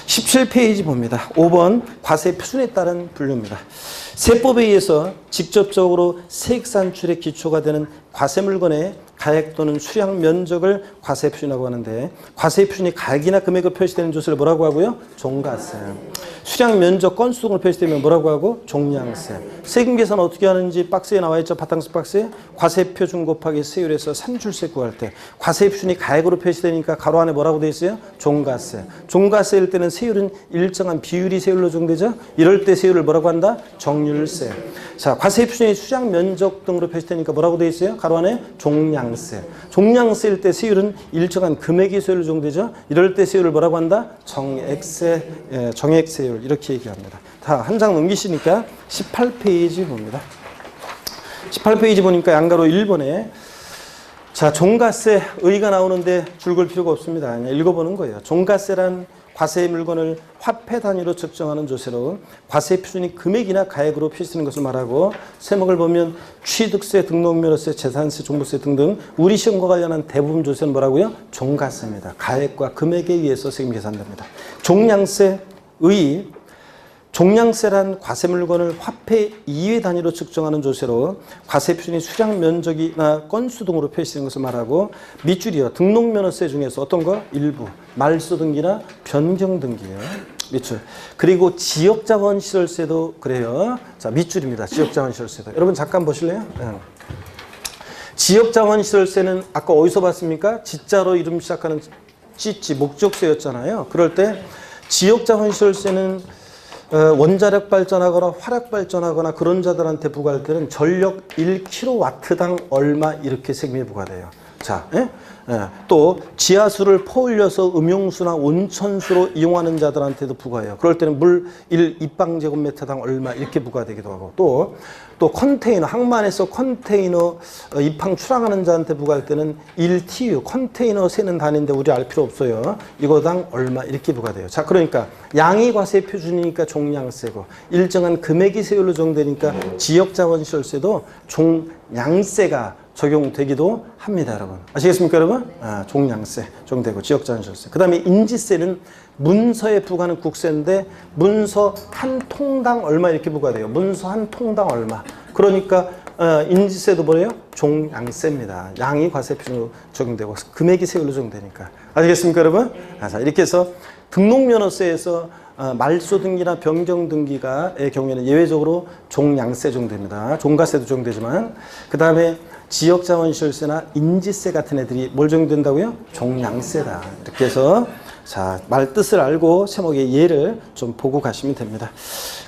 17페이지 봅니다. 5번 과세 표준에 따른 분류입니다. 세법에 의해서 직접적으로 세액 산출의 기초가 되는 과세 물건의 가액 또는 수량 면적을 과세 표준이라고 하는데, 과세 표준이 가액이나 금액으로 표시되는 조세를 뭐라고 하고요? 종가세. 수량 면적 건수 등으로 표시되면 뭐라고 하고? 종량세. 세금 계산 어떻게 하는지 박스에 나와 있죠? 바탕스 박스에. 과세 표준 곱하기 세율에서 산출세 구할 때 과세 표준이 가액으로 표시되니까 가로 안에 뭐라고 되어 있어요? 종가세. 종가세일 때는 세율은 일정한 비율이 세율로 정되죠? 이럴 때 세율을 뭐라고 한다? 정률세. 자, 과세 표준이 수량 면적 등으로 표시되니까 뭐라고 되어 있어요? 가로 안에 종량세. 종량세일 때 세율은 일정한 금액이 세율로 정되죠? 이럴 때 세율을 뭐라고 한다? 정액세, 정액세율 이렇게 얘기합니다. 다 한 장 넘기시니까 18페이지 봅니다. 18페이지 보니까 양가로 1번에 자, 종가세 의의가 나오는데 줄글 필요가 없습니다. 그냥 읽어보는 거예요. 종가세란 과세 물건을 화폐 단위로 측정하는 조세로 과세 표준이 금액이나 가액으로 표시되는 것을 말하고, 세목을 보면 취득세, 등록면허세, 재산세, 종부세 등등 우리 시험과 관련한 대부분 조세는 뭐라고요? 종가세입니다. 가액과 금액에 의해서 세금이 계산됩니다. 종량세 의의, 종량세란 과세 물건을 화폐 2회 단위로 측정하는 조세로 과세 표준이 수량 면적이나 건수 등으로 표시되는 것을 말하고, 밑줄이요. 등록면허세 중에서 어떤 거? 일부. 말소 등기나 변경 등기요. 밑줄. 그리고 지역자원시설세도 그래요. 자, 밑줄입니다. 지역자원시설세도. 여러분 잠깐 보실래요? 네. 지역자원시설세는 아까 어디서 봤습니까? 지자로 이름 시작하는 찌찌 목적세였잖아요. 그럴 때 지역자원시설세는 원자력 발전하거나 화력 발전하거나 그런 자들한테 부과할 때는 전력 1kW당 얼마 이렇게 세금이 부과돼요. 자, 또 지하수를 퍼올려서 음용수나 온천수로 이용하는 자들한테도 부과해요. 그럴 때는 물 1입방제곱미터당 얼마 이렇게 부과되기도 하고, 또 컨테이너, 항만에서 컨테이너 입항 출항하는 자한테 부과할 때는 1TU, 컨테이너 세는 단위인데 우리 알 필요 없어요. 이거당 얼마 이렇게 부과돼요. 자, 그러니까 양이 과세 표준이니까 종량세고, 일정한 금액이 세율로 정되니까 지역자원시설세도 종량세가 적용되기도 합니다, 여러분. 아시겠습니까, 여러분? 종량세 적용되고 지역자원시설세. 그 다음에 인지세는 문서에 부과하는 국세인데 문서 한 통당 얼마 이렇게 부과돼요. 문서 한 통당 얼마. 그러니까 인지세도 뭐래요? 종량세입니다. 양이 과세 표준으로 적용되고 금액이 세율로 적용되니까. 아시겠습니까, 여러분? 자, 이렇게 해서 등록면허세에서 말소 등기나 변경 등기가의 경우에는 예외적으로 종량세 적용됩니다. 종가세도 적용되지만, 그 다음에 지역자원시설세나 인지세 같은 애들이 뭘 적용된다고요? 종량세다. 이렇게 해서 자, 말 뜻을 알고 세목의 예를 좀 보고 가시면 됩니다.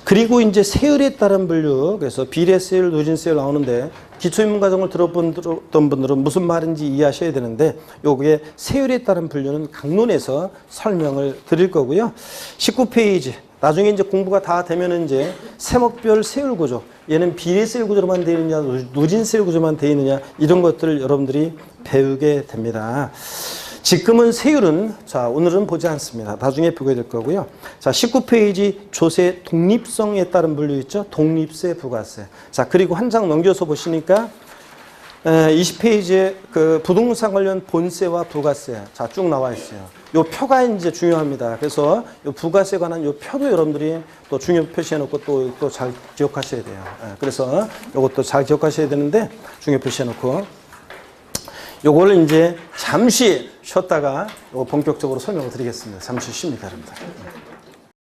그리고 이제 세율에 따른 분류, 그래서 비례세율, 누진세율 나오는데 기초인문과정을 들어본 분들은 무슨 말인지 이해하셔야 되는데, 요게 세율에 따른 분류는 강론에서 설명을 드릴 거고요. 19페이지. 나중에 이제 공부가 다 되면은 이제 세목별 세율 구조, 얘는 비례세율 구조로만 되어 있느냐, 누진세율 구조만 되어 있느냐, 이런 것들을 여러분들이 배우게 됩니다. 지금은 세율은 자, 오늘은 보지 않습니다. 나중에 보게 될 거고요. 자, 19페이지 조세 독립성에 따른 분류 있죠? 독립세, 부가세. 자, 그리고 한 장 넘겨서 보시니까 20페이지에 그 부동산 관련 본세와 부가세 자, 쭉 나와 있어요. 요 표가 이제 중요합니다. 그래서 요 부가세에 관한 요 표도 여러분들이 또 중요 표시해 놓고 또 잘 기억하셔야 돼요. 그래서 요것도 잘 기억하셔야 되는데 중요 표시해 놓고 요거를 이제 잠시 쉬었다가 본격적으로 설명을 드리겠습니다. 잠시 쉽니다, 여러분들.